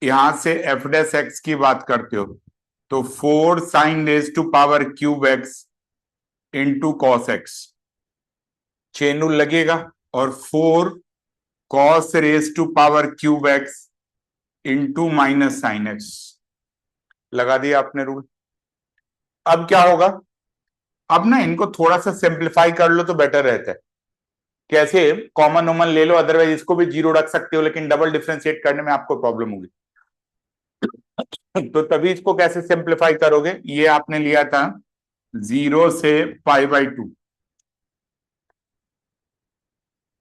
यहां से एफ डैश एक्स की बात करते हो, तो 4 sine raise to power cube x into cos x chain rule लगेगा, और 4 cos raise to power cube x into minus sine x लगा दिया आपने रूल। अब क्या होगा, अब ना इनको थोड़ा सा सिंप्लीफाई कर लो तो बेटर रहता है। कैसे, कॉमन वॉमन ले लो, अदरवाइज इसको भी जीरो रख सकते हो, लेकिन डबल डिफरेंशिएट करने में आपको प्रॉब्लम होगी। तो तभी इसको कैसे सिंप्लीफाई करोगे, ये आपने लिया था 0 से π/2।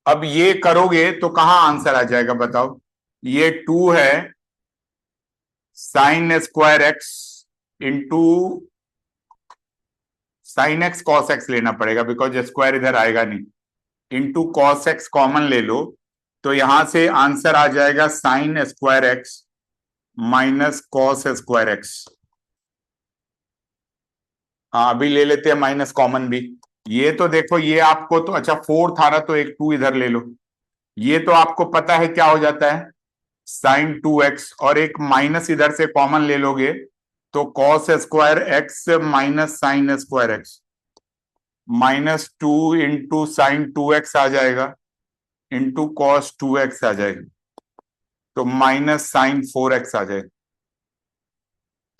अब ये करोगे तो कहां आंसर आ जाएगा बताओ। ये 2 है sine square x into sine x cos x लेना पड़ेगा, बिकॉज स्क्वायर इधर आएगा नहीं। इंटू कॉस एक्स कॉमन ले लो, तो यहां से आंसर आ जाएगा sine square x minus cos square x. हाँ अभी ले लेते हैं माइनस कॉमन भी। ये तो देखो, ये आपको तो अच्छा 4 था ना, तो एक 2 इधर ले लो। ये तो आपको पता है क्या हो जाता है, साइन 2x, और एक माइनस इधर से कॉमन ले लोगे तो cos square x minus sine square x, -2 into sine 2x आ जाएगा इंटू कॉस 2x आ जाएगा, तो माइनस साइन 4x आ जाएगा।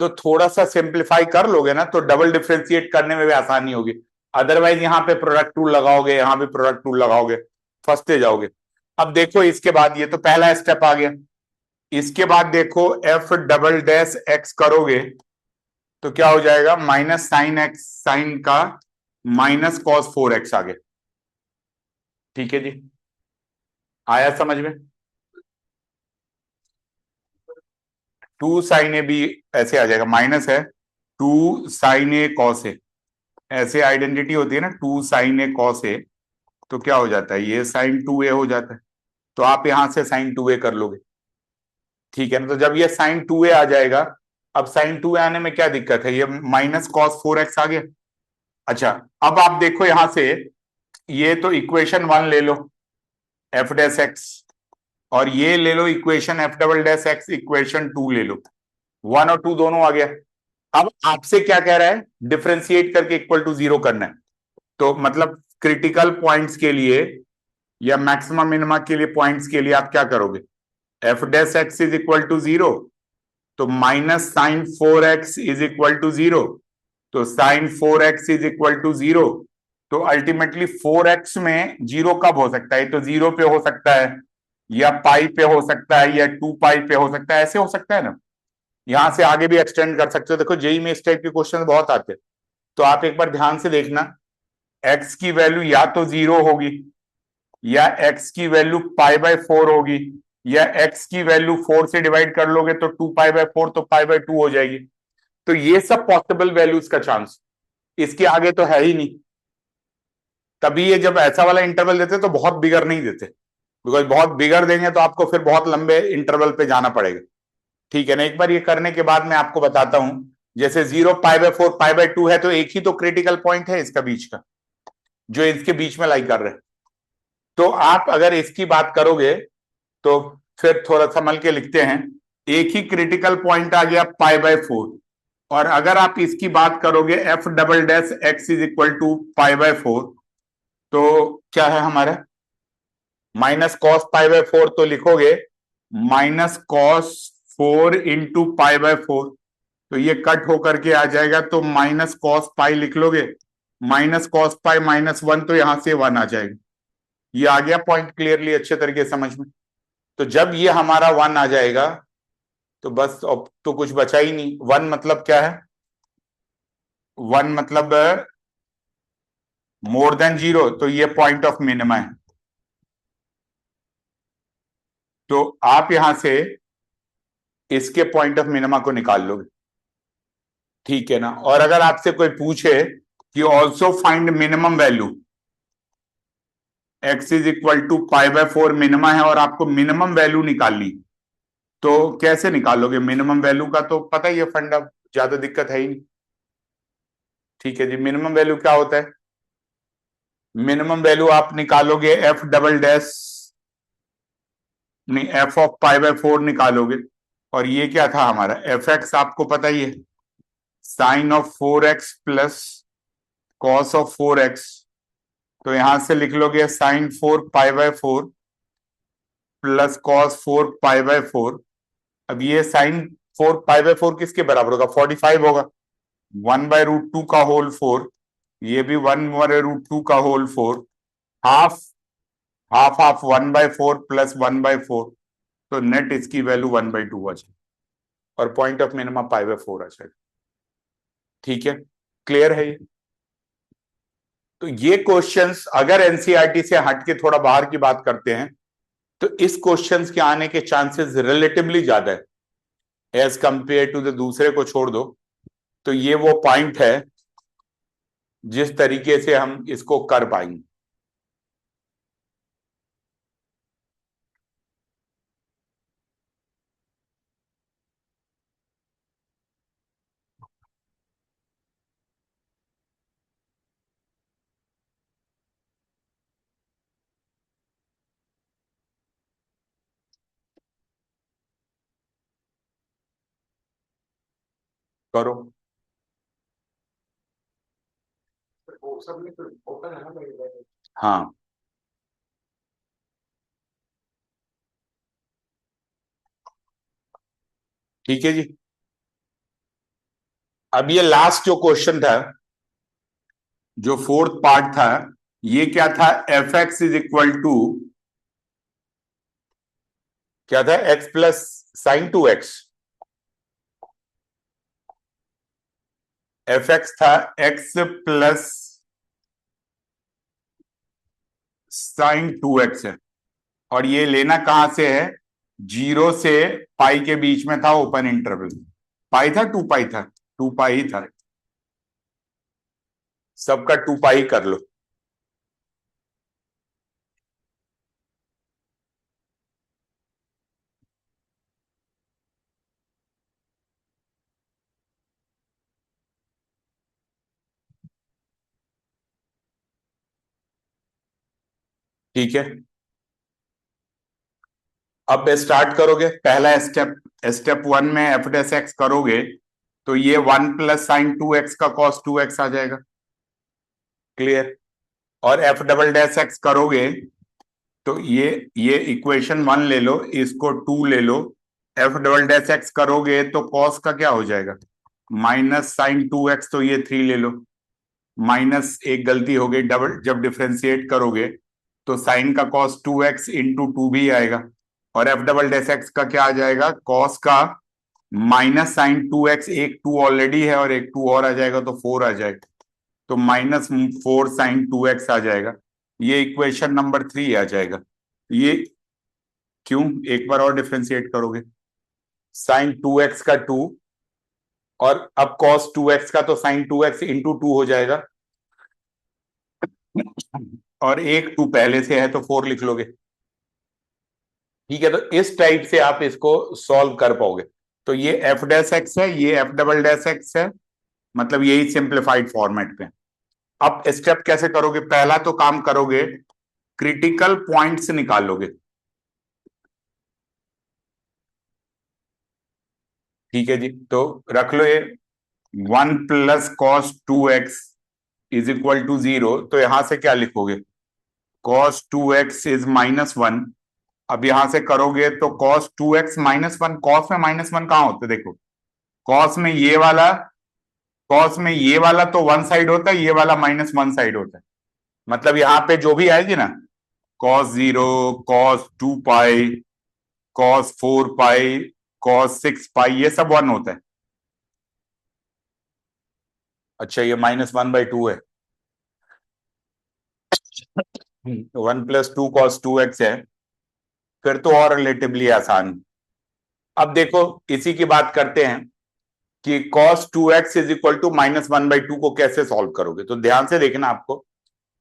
तो थोड़ा सा सिंप्लीफाई कर लोगे ना तो डबल डिफ्रेंशिएट करने में भी आसानी होगी। अदरवाइज यहाँ पे प्रोडक्ट टूल लगाओगे, यहाँ भी प्रोडक्ट टूल लगाओगे, फंसते जाओगे। अब देखो इसके बाद, ये तो पहला स्टेप आ गया। इसके बाद देखो एफ डबल डैश एक्स करोगे तो क्या हो जाएगा, माइनस साइन एक्स साइन का माइनस कॉस 4x आ गया। ठीक है जी, आया समझ में। 2 साइन ए भी ऐसे आ जाएगा, माइनस है 2 साइन ए कॉस ए, ऐसे आइडेंटिटी होती है ना, 2 साइन ए कॉस ए, तो क्या हो जाता है, ये साइन 2a हो जाता है। तो आप यहां से साइन 2a कर लोगे। ठीक है ना, तो जब ये साइन 2a आ जाएगा, अब साइन 2a आने में क्या दिक्कत है, ये माइनस कॉस 4x आ गया। अच्छा, अब आप देखो यहां से, ये तो इक्वेशन 1 ले लो एफ डैश एक्स, और ये ले लो equation F double dash X equation 2 ले लो। 1 और 2 दोनों आ गया। अब आपसे क्या कह रहा है, डिफरेंशिएट करके इक्वल टू 0 करना है। तो मतलब क्रिटिकल पॉइंट्स के लिए या मैक्सिमम मिनिमा के लिए पॉइंट्स के लिए आप क्या करोगे, f dash x is equal to 0, तो minus sine 4x is equal to 0, तो sign 4x is equal to 0। तो अल्टीमेटली 4x में 0 कब हो सकता है, तो 0 पे हो सकता है, या पाई पे हो सकता है, या 2 पाई पे हो सकता है, ऐसे हो सकता है ना। यहां से आगे भी एक्सटेंड कर सकते हो। देखो जेई में इस टाइप के क्वेश्चन बहुत आते हैं, तो आप एक बार ध्यान से देखना, x की वैल्यू या तो 0 होगी, या x की वैल्यू पाई बाय 4 होगी, या x की वैल्यू 4 से डिवाइड कर लोगे तो 2 पाई बाय 4, तो पाई बाय 2 हो जाएगी। तो ये सब पॉसिबल वैल्यूज का चांस, इसके आगे तो है ही नहीं। तभी ये जब ऐसा वाला इंटरवल देते तो बहुत बिगर नहीं देते, बिकॉज बहुत बिगर देंगे तो आपको फिर बहुत लंबे इंटरवल पे जाना पड़ेगा। ठीक है ना, एक बार ये करने के बाद मैं आपको बताता हूं, जैसे 0 पाई बाय 4 पाई बाय 2 है, तो एक ही तो क्रिटिकल पॉइंट है इसका बीच का, जो इसके बीच में लाई कर रहे हैं। तो आप अगर इसकी बात करोगे तो फिर थोड़ा संभल के लिखते हैं, एक ही क्रिटिकल पॉइंट आ गया पाई बाय 4, और अगर आप इसकी बात करोगे f double dash x is equal to pi by 4, तो क्या है हमारा, माइनस कॉस पाई बाय 4, तो लिखोगे minus cos 4 into pi by 4, तो ये कट होकर के आ जाएगा, तो माइनस कॉस पाई लिख लोगे, माइनस कॉस पाई -1, तो यहां से 1 आ जाएगा। ये आ गया पॉइंट क्लियरली अच्छे तरीके से समझ में। तो जब ये हमारा 1 आ जाएगा तो बस अब तो कुछ बचा ही नहीं। 1 मतलब क्या है, 1 मतलब मोर देन 0, तो ये पॉइंट ऑफ मिनिमा है। तो आप यहां से इसके पॉइंट ऑफ मिनिमा को निकाल लोगे, ठीक है ना। और अगर आपसे कोई पूछे कि also find minimum value, x is equal to pi by 4 minima है और आपको मिनिमम वैल्यू निकालनी, तो कैसे निकालोगे मिनिमम वैल्यू का, तो पता ही है फंडा, ज्यादा दिक्कत है ही नहीं। ठीक है जी, मिनिमम वैल्यू क्या होता है, मिनिमम वैल्यू आप निकालोगे एफ डबल डैश, नहीं एफ ऑफ पाई बाय 4 निकालोगे। और ये क्या था हमारा, एफ एक्स आपको पता ही है, sine of 4x plus cos of 4x, तो यहां से लिख लोगे sine 4 pi by 4 plus cos 4 pi by 4। अब ये साइन 4 पाई बाय 4 किसके बराबर होगा, 45 होगा, 1/√2 का होल 4, ये भी 1/√2 का whole 4, half half half 1/4 plus 1/4, तो नेट इसकी वैल्यू 1/2 आ जाएगी, और point of minimum pi by 4 आ जाएगा। ठीक है, क्लियर है ये। तो ये क्वेश्चंस अगर एनसीईआरटी से हट के थोड़ा बाहर की बात करते हैं, तो इस क्वेश्चंस के आने के चांसेस रिलेटिवली ज्यादा है एज कंपेयर टू द दूसरे को छोड़ दो। तो ये वो पॉइंट है जिस तरीके से हम इसको कर पाएंगे। करो। हाँ ठीक है जी। अब ये लास्ट जो क्वेश्चन था, जो फोर्थ पार्ट था, ये क्या था, f x is equal to क्या था, x plus sine 2x, f x था एक्स प्लस साइन 2x है, और ये लेना कहां से है, 0 से पाई के बीच में था ओपन इंटरवल, पाई था 2 पाई था, 2 पाई ही था, सबका 2 पाई कर लो। ठीक है, अब स्टार्ट करोगे पहला स्टेप, स्टेप 1 में एफ डैश एक्स करोगे तो ये 1 प्लस साइन 2x का कॉस 2x आ जाएगा, क्लियर। और एफ डबल डैश एक्स करोगे तो ये इक्वेशन 1 ले लो, इसको 2 ले लो, एफ डबल डैश एक्स करोगे तो कॉस का क्या हो जाएगा, माइनस साइन 2x, तो ये 3 ले लो, माइनस एक गलती हो गई, डबल जब डिफ्रेंशिएट करोगे तो साइन का कॉस 2x इंटू 2 भी आएगा, और एफ डबल डैश एक्स का क्या आ जाएगा, कॉस का माइनस साइन 2x, एक 2 ऑलरेडी है और एक 2 और आ जाएगा तो 4 आ जाएगा, तो माइनस 4 साइन 2x आ जाएगा। ये इक्वेशन नंबर 3 आ जाएगा। ये क्यों, एक बार और डिफ्रेंशिएट करोगे, साइन 2x का 2 और अब cos 2x का तो साइन 2x इंटू 2 हो जाएगा, और एक 2 पहले से है तो 4 लिख लोगे, ठीक है। तो इस टाइप से आप इसको सॉल्व कर पाओगे। तो ये एफ डैश एक्स है, ये एफ डबल डैश एक्स है, मतलब यही सिंप्लीफाइड फॉर्मेट पे। अब स्टेप कैसे करोगे, पहला तो काम करोगे क्रिटिकल पॉइंट्स निकालोगे, ठीक है जी। तो रख लो ये 1 plus cos 2x is equal to 0, तो यहां से क्या लिखोगे, कॉस 2x इज -1। अब यहां से करोगे तो कॉस 2x -1, कॉस में -1 कहां होता है, देखो कॉस में ये वाला, कॉस में ये वाला तो वन साइड होता है, ये वाला -1 साइड होता है, मतलब यहां पे जो भी आएगी ना, कॉस 0, कॉस 2 पाई, कॉस 4 पाई, कॉस 6 पाई, ये सब 1 होता है। अच्छा ये -1/2 है, 1 + 2 cos 2x है, फिर तो और रिलेटिवली आसान। अब देखो इसी की बात करते हैं कि cos 2x is equal to -1/2 को कैसे सॉल्व करोगे, तो ध्यान से देखना, आपको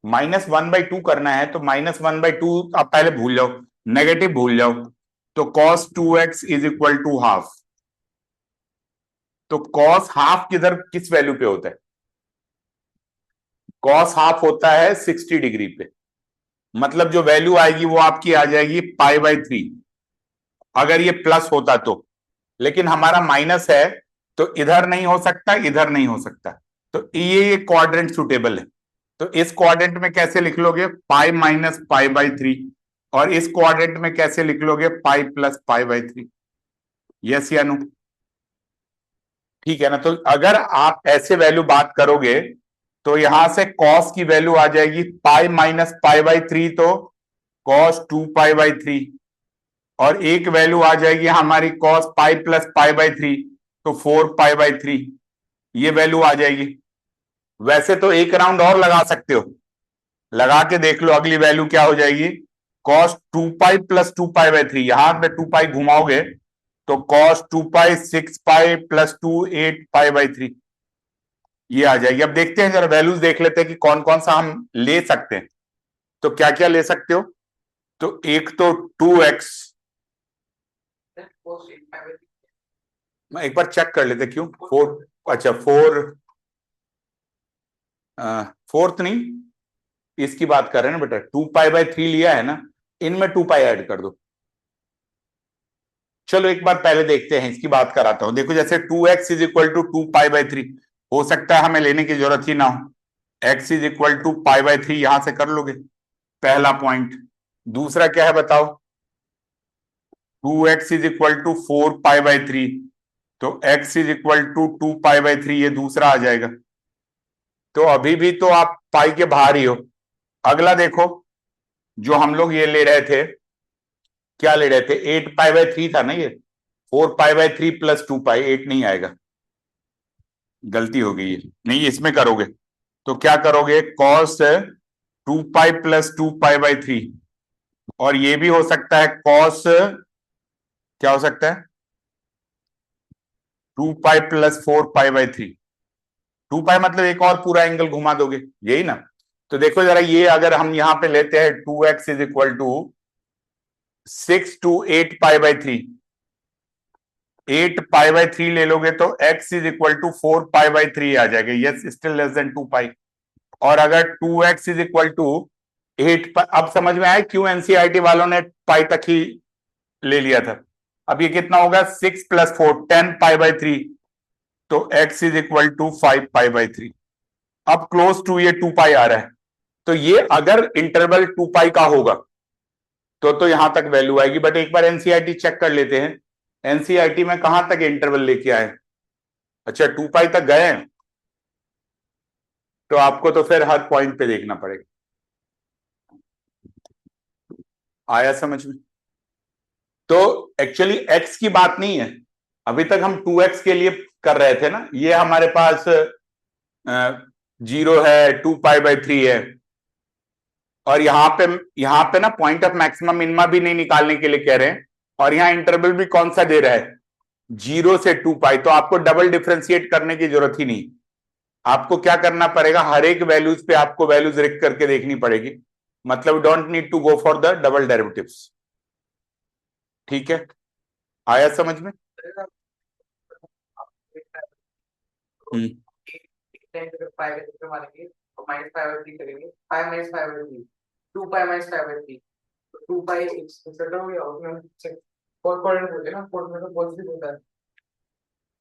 -1/2 करना है तो -1/2 आप पहले भूल जाओ, नेगेटिव भूल जाओ, तो cos 2x is equal to half. तो cos हाफ किधर किस वैल्यू पे होता है, cos हाफ होता है 60 डिग्री पे, मतलब जो वैल्यू आएगी वो आपकी आ जाएगी π/3, अगर ये प्लस होता तो, लेकिन हमारा माइनस है तो इधर नहीं हो सकता, इधर नहीं हो सकता, तो ये क्वाड्रेंट सुटेबल है। तो इस क्वाड्रेंट में कैसे लिख लोगे, पाई माइनस π/3, और इस क्वाड्रेंट में कैसे लिख लोगे, पाई प्लस π/3, यस या नो, ठीक है ना। तो अगर आप ऐसे वैल्यू बात करोगे तो यहां से कॉस की वैल्यू आ जाएगी पाई माइनस π/3, तो कॉस 2π/3, और एक वैल्यू आ जाएगी हमारी कॉस पाई प्लस π/3, तो 4π/3, ये वैल्यू आ जाएगी। वैसे तो एक राउंड और लगा सकते हो, लगा के देख लो अगली वैल्यू क्या हो जाएगी, कॉस 2π + 2π/3, यहां पे 2π घुमाओगे तो कॉस 2π 6π + 2 8π/3, ये आ जाएगी। अब देखते हैं जरा वैल्यूज देख लेते हैं कि कौन कौन सा हम ले सकते हैं। तो क्या क्या ले सकते हो, तो एक तो 2x, मैं एक बार चेक कर लेते क्यों 4, अच्छा 4, फोर्थ नहीं, इसकी बात कर रहे हैं ना बेटा, 2π/3 लिया है ना, इनमें 2π ऐड कर दो। चलो एक बार पहले देखते हैं, इसकी बात कराता हूं। देखो जैसे 2x इज इक्वल टू 2π/3, हो सकता है हमें लेने की जरूरत ही ना हो, x इज इक्वल टू π/3 यहां से कर लोगे, पहला पॉइंट। दूसरा क्या है बताओ, 2x इज इक्वल टू 4π/3, तो x इज इक्वल टू 2π/3, ये दूसरा आ जाएगा। तो अभी भी तो आप पाई के बाहर ही हो। अगला देखो, जो हम लोग ये ले रहे थे, क्या ले रहे थे, 8π/3 था ना ये, 4π/3 + 2π, 8 नहीं आएगा, गलती हो गई है, नहीं इसमें करोगे तो क्या करोगे, cos 2π + 2π/3, और ये भी हो सकता है cos, क्या हो सकता है, 2π + 4π/3, 2π मतलब एक और पूरा एंगल घुमा दोगे, यही ना। तो देखो जरा ये अगर हम यहां पे लेते हैं 2x is equal to 6 to 8π/3, 8π/3 ले लोगे तो x इज इक्वल टू 4π/3 आ जाएगा, यस स्टिल लेस देन 2π। और अगर 2x इज इक्वल टू 8, अब समझ में आया क्यों एनसीईआरटी वालों ने पाई तक ही ले लिया था, अब ये कितना होगा 6 + 4 10 π/3, तो x इज इक्वल टू 5 π/3। अब क्लोज टू ये 2 पाई आ रहा है, तो ये अगर इंटरवल 2 पाई का होगा तो यहां तक वैल्यू आएगी। बट एक बार एनसीईआरटी चेक कर लेते हैं, एनसीईआरटी में कहां तक इंटरवल लेके आए? अच्छा 2 पाई तक गए हैं, तो आपको तो फिर हर पॉइंट पे देखना पड़ेगा। आया समझ में? तो एक्चुअली x की बात नहीं है, अभी तक हम 2x के लिए कर रहे थे ना, ये हमारे पास 0 है, 2 π/3 है, और यहां पे ना पॉइंट ऑफ मैक्सिमम मिनिमा भी नहीं निकालने के लिए कह रहे हैं, और यहां इंटरवल भी कौन सा दे रहा है 0 से 2 पाई, तो आपको डबल डिफरेंशिएट करने की जरूरत ही नहीं। आपको क्या करना पड़ेगा, हर एक वैल्यूज पे आपको वैल्यूज रिक करके देखनी पड़ेगी, मतलब don't need to go for the double derivatives. ठीक है, आया समझ में? हम्म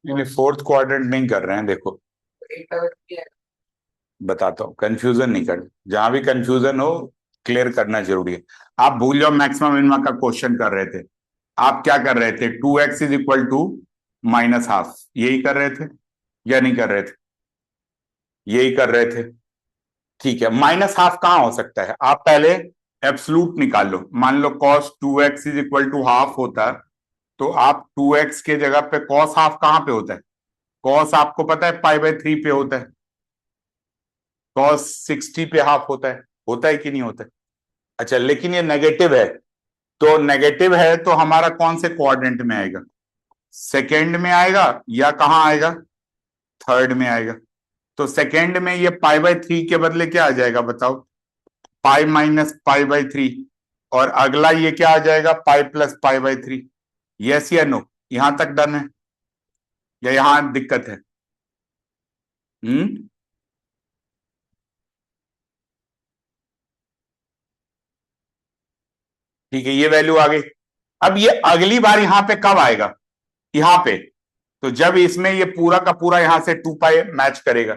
नहीं, फोर्थ क्वाड्रेंट नहीं कर रहे हैं, देखो बताता हूँ, कंफ्यूजन नहीं कर, जहां भी कंफ्यूजन हो क्लियर करना जरूरी है। आप भूल जाओ मैक्सिमम मिनिमा का क्वेश्चन कर रहे थे, आप क्या कर रहे थे 2x इज इक्वल टू -½ यही कर रहे थे या नहीं कर रहे थे? यही कर रहे थे। ठीक है, -½ कहां हो सकता है? आप पहले एब्सलूट निकाल लो, मान लो cos 2x is equal to ½ होता, तो आप 2x के जगह पे cos ½ कहां पे होता है? cos आपको पता है π/3 पे होता है, cos 60 पे ½ होता है कि नहीं होता है? अच्छा, लेकिन ये नेगेटिव है, तो नेगेटिव है तो हमारा कौन से क्वाड्रेंट में आएगा? सेकेंड में आएगा या कहां आएगा? थर्ड में आएगा। तो सेकेंड में ये π/3 के बदले क्या आ जाएगा बताओ? पाई माइनस π/3, और अगला ये क्या आ जाएगा पाई प्लस π/3। यस या नो? यहां तक डन है या यहां दिक्कत है? ठीक है, ये वैल्यू आ गई। अब ये अगली बार यहां पे कब आएगा? यहां पे, तो जब इसमें ये पूरा का पूरा यहां से 2 पाई मैच करेगा,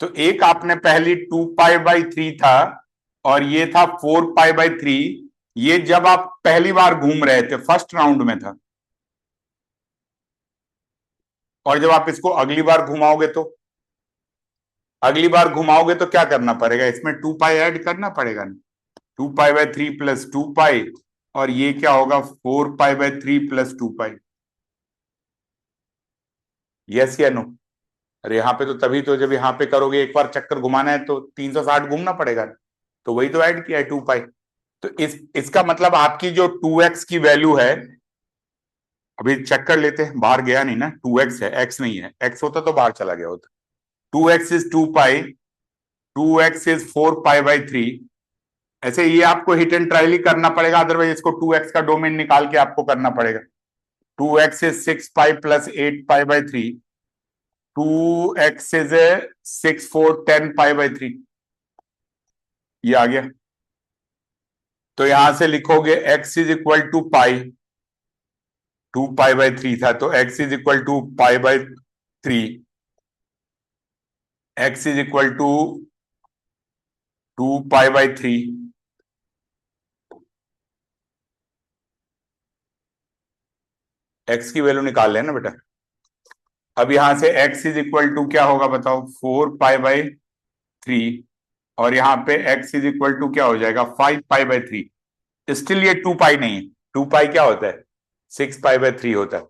तो एक आपने पहली 2 π/3 था और ये था 4 π/3, ये जब आप पहली बार घूम रहे थे फर्स्ट राउंड में था, और जब आप इसको अगली बार घुमाओगे तो क्या करना पड़ेगा? इसमें 2 पाई ऐड करना पड़ेगा ना, 2 π/3 + 2 पाई, और ये क्या होगा 4 π/3 + 2 पाई। यस या नो? अरे यहाँ पे तो तभी तो, जब यहाँ पे करोगे एक बार चक्कर घुमाना है तो 360 घूमना पड़ेगा ना, तो वही तो ऐड किया है 2 पाई। तो इसका मतलब आपकी जो 2x की वैल्यू है, अभी चेक कर लेते हैं, बाहर गया नहीं ना, 2x है, x नहीं है, x होता तो बाहर चला गया होता। 2x is 2 pi, 2x is 4 π/3। ऐसे ये आपको हिट एंड ट्रायल ही करना पड़ेगा, अदरवाइज इसको 2x का डोमेन निकाल के आपको करना पड़ेगा। 2x is 6 pi + 8 π/3, 2x is 6 4 10 π/3, ये आ गया। तो यहां से लिखोगे x is equal to pi, 2 π/3 था, तो x is equal to π/3, x is equal to 2 π/3। x की वैल्यू निकाल लेना बेटा। अब यहां से x इज इक्वल टू क्या होगा बताओ? 4 π/3, और यहां पे x इज इक्वल टू क्या हो जाएगा? 5 π/3। स्टिल ये 2 पाई नहीं है, 2 पाई क्या होता है? 6 π/3 होता है।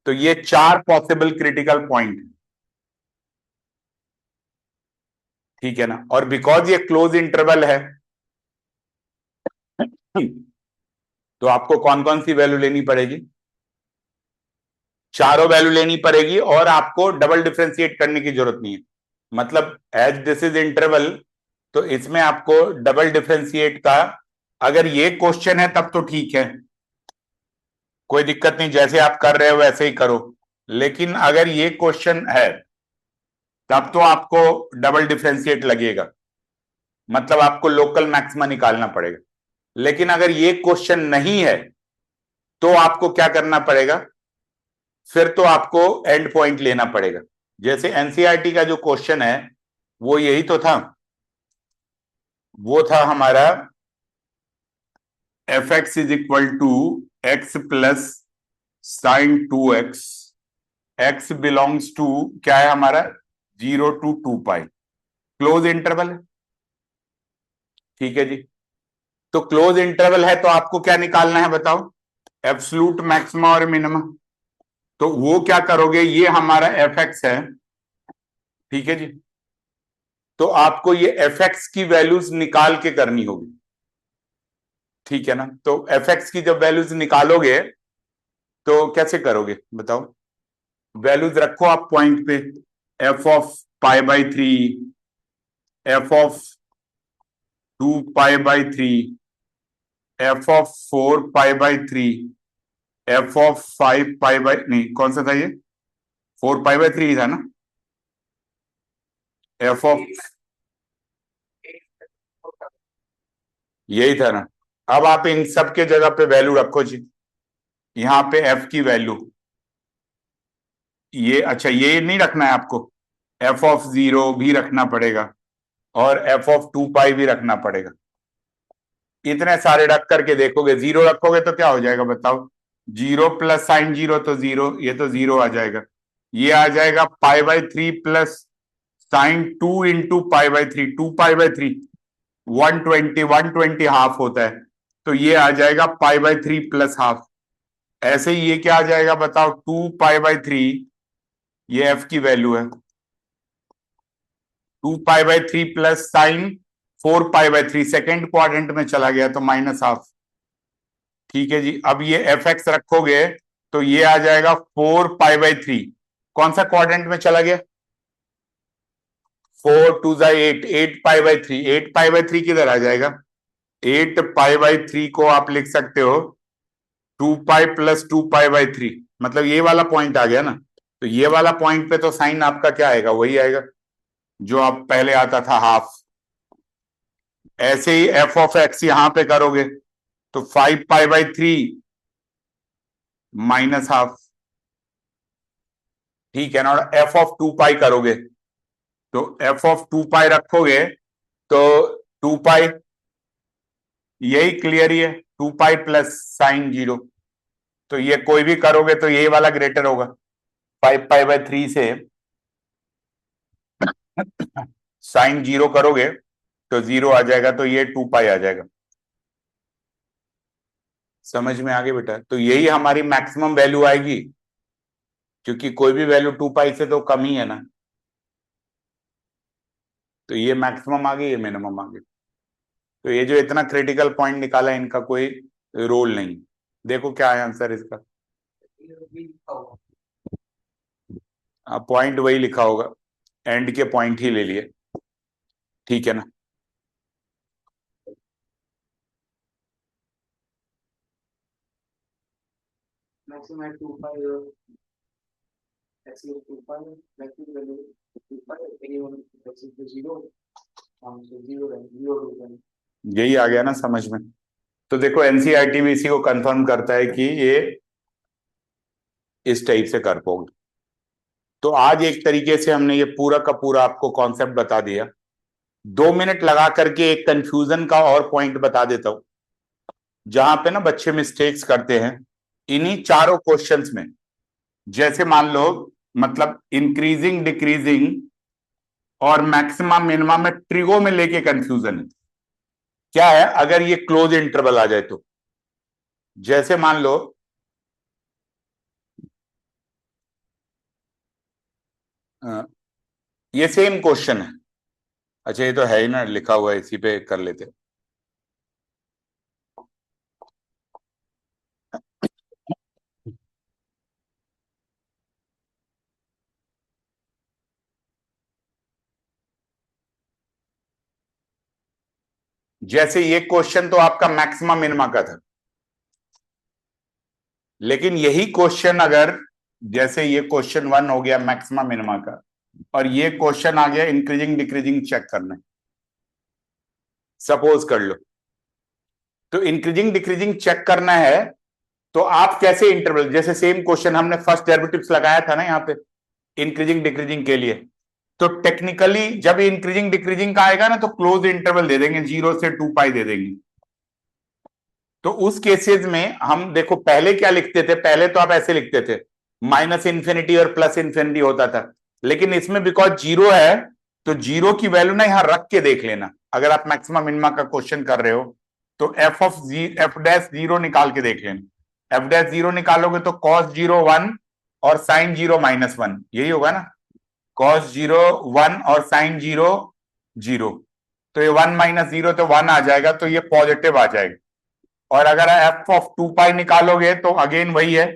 तो ये 4 पॉसिबल क्रिटिकल पॉइंट, ठीक है ना, और बिकॉज ये क्लोज इंटरवल है, तो आपको कौन कौन सी वैल्यू लेनी पड़ेगी? चारों वैल्यू लेनी पड़ेगी, और आपको डबल डिफरेंशिएट करने की जरूरत नहीं है। मतलब एज दिस इज इंटरवल, तो इसमें आपको डबल डिफरेंशिएट का, अगर ये क्वेश्चन है तब तो ठीक है, कोई दिक्कत नहीं, जैसे आप कर रहे हो वैसे ही करो। लेकिन अगर ये क्वेश्चन है तब तो आपको डबल डिफरेंशिएट लगेगा, मतलब आपको लोकल मैक्सिमा निकालना पड़ेगा। लेकिन अगर ये क्वेश्चन नहीं है तो आपको क्या करना पड़ेगा? फिर तो आपको एंड पॉइंट लेना पड़ेगा। जैसे एनसीईआरटी का जो क्वेश्चन है वो यही तो था, वो था हमारा f x is equal to x plus sine 2x, x belongs to क्या है हमारा 0 to 2 पाई, क्लोज इंटरवल है। ठीक है जी, तो क्लोज इंटरवल है तो आपको क्या निकालना है बताओ, एब्सोल्यूट मैक्सिमा और मिनिमा। तो वो क्या करोगे, ये हमारा एफ एक्स है, ठीक है जी, तो आपको ये एफ एक्स की वैल्यूज निकाल के करनी होगी, ठीक है ना। तो एफ एक्स की जब वैल्यूज निकालोगे तो कैसे करोगे बताओ, वैल्यूज रखो आप पॉइंट पे, एफ ऑफ पाई/3, एफ ऑफ 2 पाई/3, एफ ऑफ 4 पाई/3, एफ ऑफ 5 पाई, नहीं कौन सा था ये, 4 पाई/3 था ना, एफ ऑफ यही था ना। अब आप इन सब के जगह पे वैल्यू रखो जी, यहां पे एफ की वैल्यू ये, अच्छा ये नहीं रखना है आपको, एफ ऑफ 0 भी रखना पड़ेगा और एफ ऑफ 2 पाई भी रखना पड़ेगा। इतने सारे रख करके देखोगे, 0 रखोगे तो क्या हो जाएगा बताओ, 0 प्लस साइन 0 तो 0, ये तो 0 आ जाएगा, ये आ जाएगा पाई/3 प्लस साइन 2 इंटू पाई/3, 2 पाई/3 120, 120 हाफ होता है, तो ये आ जाएगा पाई/3 प्लस हाफ। ऐसे ही ये क्या आ जाएगा बताओ, 2 पाई/3, ये एफ की वैल्यू है, 2 पाई/3 प्लस साइन 4 पाई/3, सेकेंड क्वाड्रेंट में चला गया तो माइनस हाफ। ठीक है जी, अब ये एफ एक्स रखोगे तो ये आ जाएगा 4 पाई/3, कौन सा क्वाड्रेंट में चला गया, 4 2 8, 8 पाई/3, 8 पाई/3 किधर आ जाएगा, 8 पाई/3 को आप लिख सकते हो 2 पाई प्लस 2 पाई/3, मतलब ये वाला पॉइंट आ गया ना। तो ये वाला पॉइंट पे तो साइन आपका क्या आएगा, वही आएगा जो आप पहले आता था, हाफ। ऐसे ही एफ ऑफ एक्स यहां पे करोगे तो 5 पाई/3 माइनस हाफ, ठीक है ना। और एफ ऑफ 2 पाई करोगे तो एफ ऑफ 2 पाई रखोगे तो 2 पाई, यही क्लियर ही है, 2 पाई प्लस साइन 0, तो ये कोई भी करोगे तो यही वाला ग्रेटर होगा, 5 पाई/3 से साइन 0 करोगे तो 0 आ जाएगा, तो ये 2 पाई आ जाएगा। समझ में आ गया बेटा, तो यही हमारी मैक्सिमम वैल्यू आएगी, क्योंकि कोई भी वैल्यू 2 पाई से तो कम ही है ना, तो ये मैक्सिमम आ गई, ये मिनिमम आ गई। तो ये जो इतना क्रिटिकल पॉइंट निकाला है इनका कोई रोल नहीं। देखो क्या है आंसर इसका, पॉइंट वही लिखा होगा, एंड के पॉइंट ही ले लिए, ठीक है ना। यही आ गया ना समझ में। तो देखो एनसीईआरटी भी इसी को कंफर्म करता है कि ये इस टाइप से कर पाओगे। तो आज एक तरीके से हमने ये पूरा का पूरा आपको कॉन्सेप्ट बता दिया। 2 मिनट लगा करके एक कंफ्यूजन का और पॉइंट बता देता हूं, जहां पे ना बच्चे मिस्टेक्स करते हैं इन्हीं चारों क्वेश्चंस में। जैसे मान लो, मतलब इंक्रीजिंग डिक्रीजिंग और मैक्सिमम मिनिमम में ट्रिगो में लेके कंफ्यूजन है। क्या है, अगर ये क्लोज इंटरवल आ जाए तो, जैसे मान लो ये सेम क्वेश्चन है, अच्छा ये तो है ही ना लिखा हुआ है, इसी पे कर लेते। जैसे ये क्वेश्चन तो आपका मैक्सिमम मिनिमा का था, लेकिन यही क्वेश्चन अगर, जैसे ये क्वेश्चन 1 हो गया मैक्सिमम मिनिमा का, और ये क्वेश्चन आ गया इंक्रीजिंग डिक्रीजिंग चेक करना, सपोज कर लो, तो इंक्रीजिंग डिक्रीजिंग चेक करना है तो आप कैसे इंटरवल, जैसे सेम क्वेश्चन हमने फर्स्ट डेरिवेटिव्स लगाया था ना यहाँ पे इंक्रीजिंग डिक्रीजिंग के लिए, तो टेक्निकली जब इंक्रीजिंग डिक्रीजिंग का आएगा ना तो क्लोज इंटरवल दे देंगे, 0 से 2 पाई दे देंगे। तो उस केसेस में हम देखो पहले क्या लिखते थे, पहले तो आप ऐसे लिखते थे माइनस इन्फिनिटी और प्लस इन्फिनिटी होता था, लेकिन इसमें बिकॉज 0 है तो 0 की वैल्यू ना यहां रख के देख लेना। अगर आप मैक्सिमम मिनिमा का क्वेश्चन कर रहे हो तो एफ डैश 0 निकाल के देख लेना। एफ डैश 0 निकालोगे तो कॉस 0 1 और साइन 0 -1, यही होगा ना, कॉस 0 1 और साइन 0 0, तो ये 1 - 0 तो 1 आ जाएगा, तो ये पॉजिटिव आ जाएगा। और अगर एफ ऑफ 2 पाई निकालोगे तो अगेन वही है,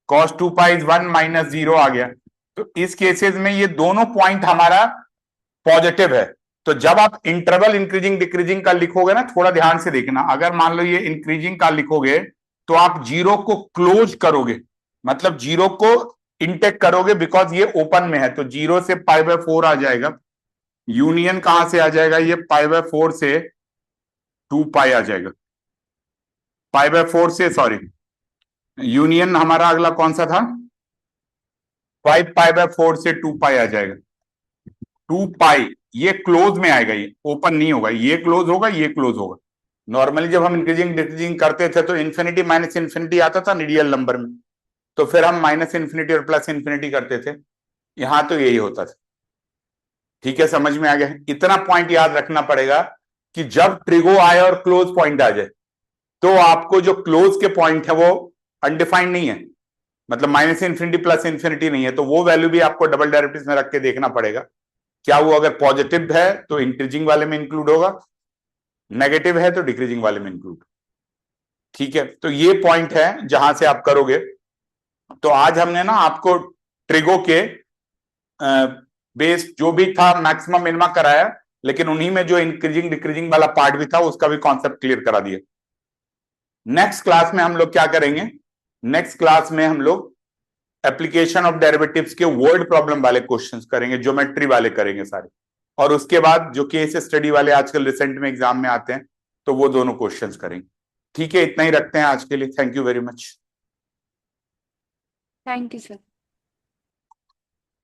cos 2 पाई 1 - 0 आ गया। तो इस केसेस में ये दोनों पॉइंट हमारा पॉजिटिव है। तो जब आप इंटरवल इंक्रीजिंग डिक्रीजिंग का लिखोगे ना, थोड़ा ध्यान से देखना, अगर मान लो ये इंक्रीजिंग का लिखोगे तो आप 0 को क्लोज करोगे, मतलब 0 को इंटेक करोगे, बिकॉज ये ओपन में है, तो 0 से π/4 आ जाएगा। यूनियन कहां से आ जाएगा, ये π/4 से 2 पाई आ जाएगा, π/4 से, सॉरी, यूनियन हमारा अगला कौन सा था, 5 π/4 से 2 पाई आ जाएगा। 2 पाई ये क्लोज में आएगा, ये ओपन नहीं होगा, ये क्लोज होगा, ये क्लोज होगा। नॉर्मली जब हम इंक्रीजिंग डिक्रीजिंग करते थे तो इन्फिनिटी माइनस इन्फिनिटी आता था रियल नंबर में, तो फिर हम माइनस इन्फिनिटी और प्लस इन्फिनिटी करते थे, यहां तो यही होता था। ठीक है, समझ में आ गया। इतना पॉइंट याद रखना पड़ेगा कि जब ट्रिगो आए और क्लोज पॉइंट आ जाए तो आपको जो क्लोज के पॉइंट है वो अनडिफाइंड नहीं है, मतलब माइनस इन्फिनिटी प्लस इन्फिनिटी नहीं है, तो वो वैल्यू भी आपको डबल डेरिवेटिव्स में रख के देखना पड़ेगा। क्या वो अगर पॉजिटिव है तो इंक्रीजिंग वाले में इंक्लूड होगा, नेगेटिव है तो डिक्रीजिंग वाले में इंक्लूड। ठीक है, तो ये पॉइंट है जहां से आप करोगे। तो आज हमने ना आपको ट्रिगो के बेस जो भी था मैक्सिमम मिनिमा कराया, लेकिन उन्हीं में जो इंक्रीजिंग डिक्रीजिंग वाला पार्ट भी था उसका भी कॉन्सेप्ट क्लियर करा दिया। नेक्स्ट क्लास में हम लोग क्या करेंगे, नेक्स्ट क्लास में हम लोग एप्लीकेशन ऑफ डेरिवेटिव्स के वर्ड प्रॉब्लम वाले क्वेश्चंस करेंगे, ज्योमेट्री वाले करेंगे सारे, और उसके बाद जो केस स्टडी वाले आजकल रिसेंट में एग्जाम में आते हैं तो वो दोनों क्वेश्चंस करेंगे। ठीक है, इतना ही रखते हैं आज के लिए। Thank you very much. Thank you sir.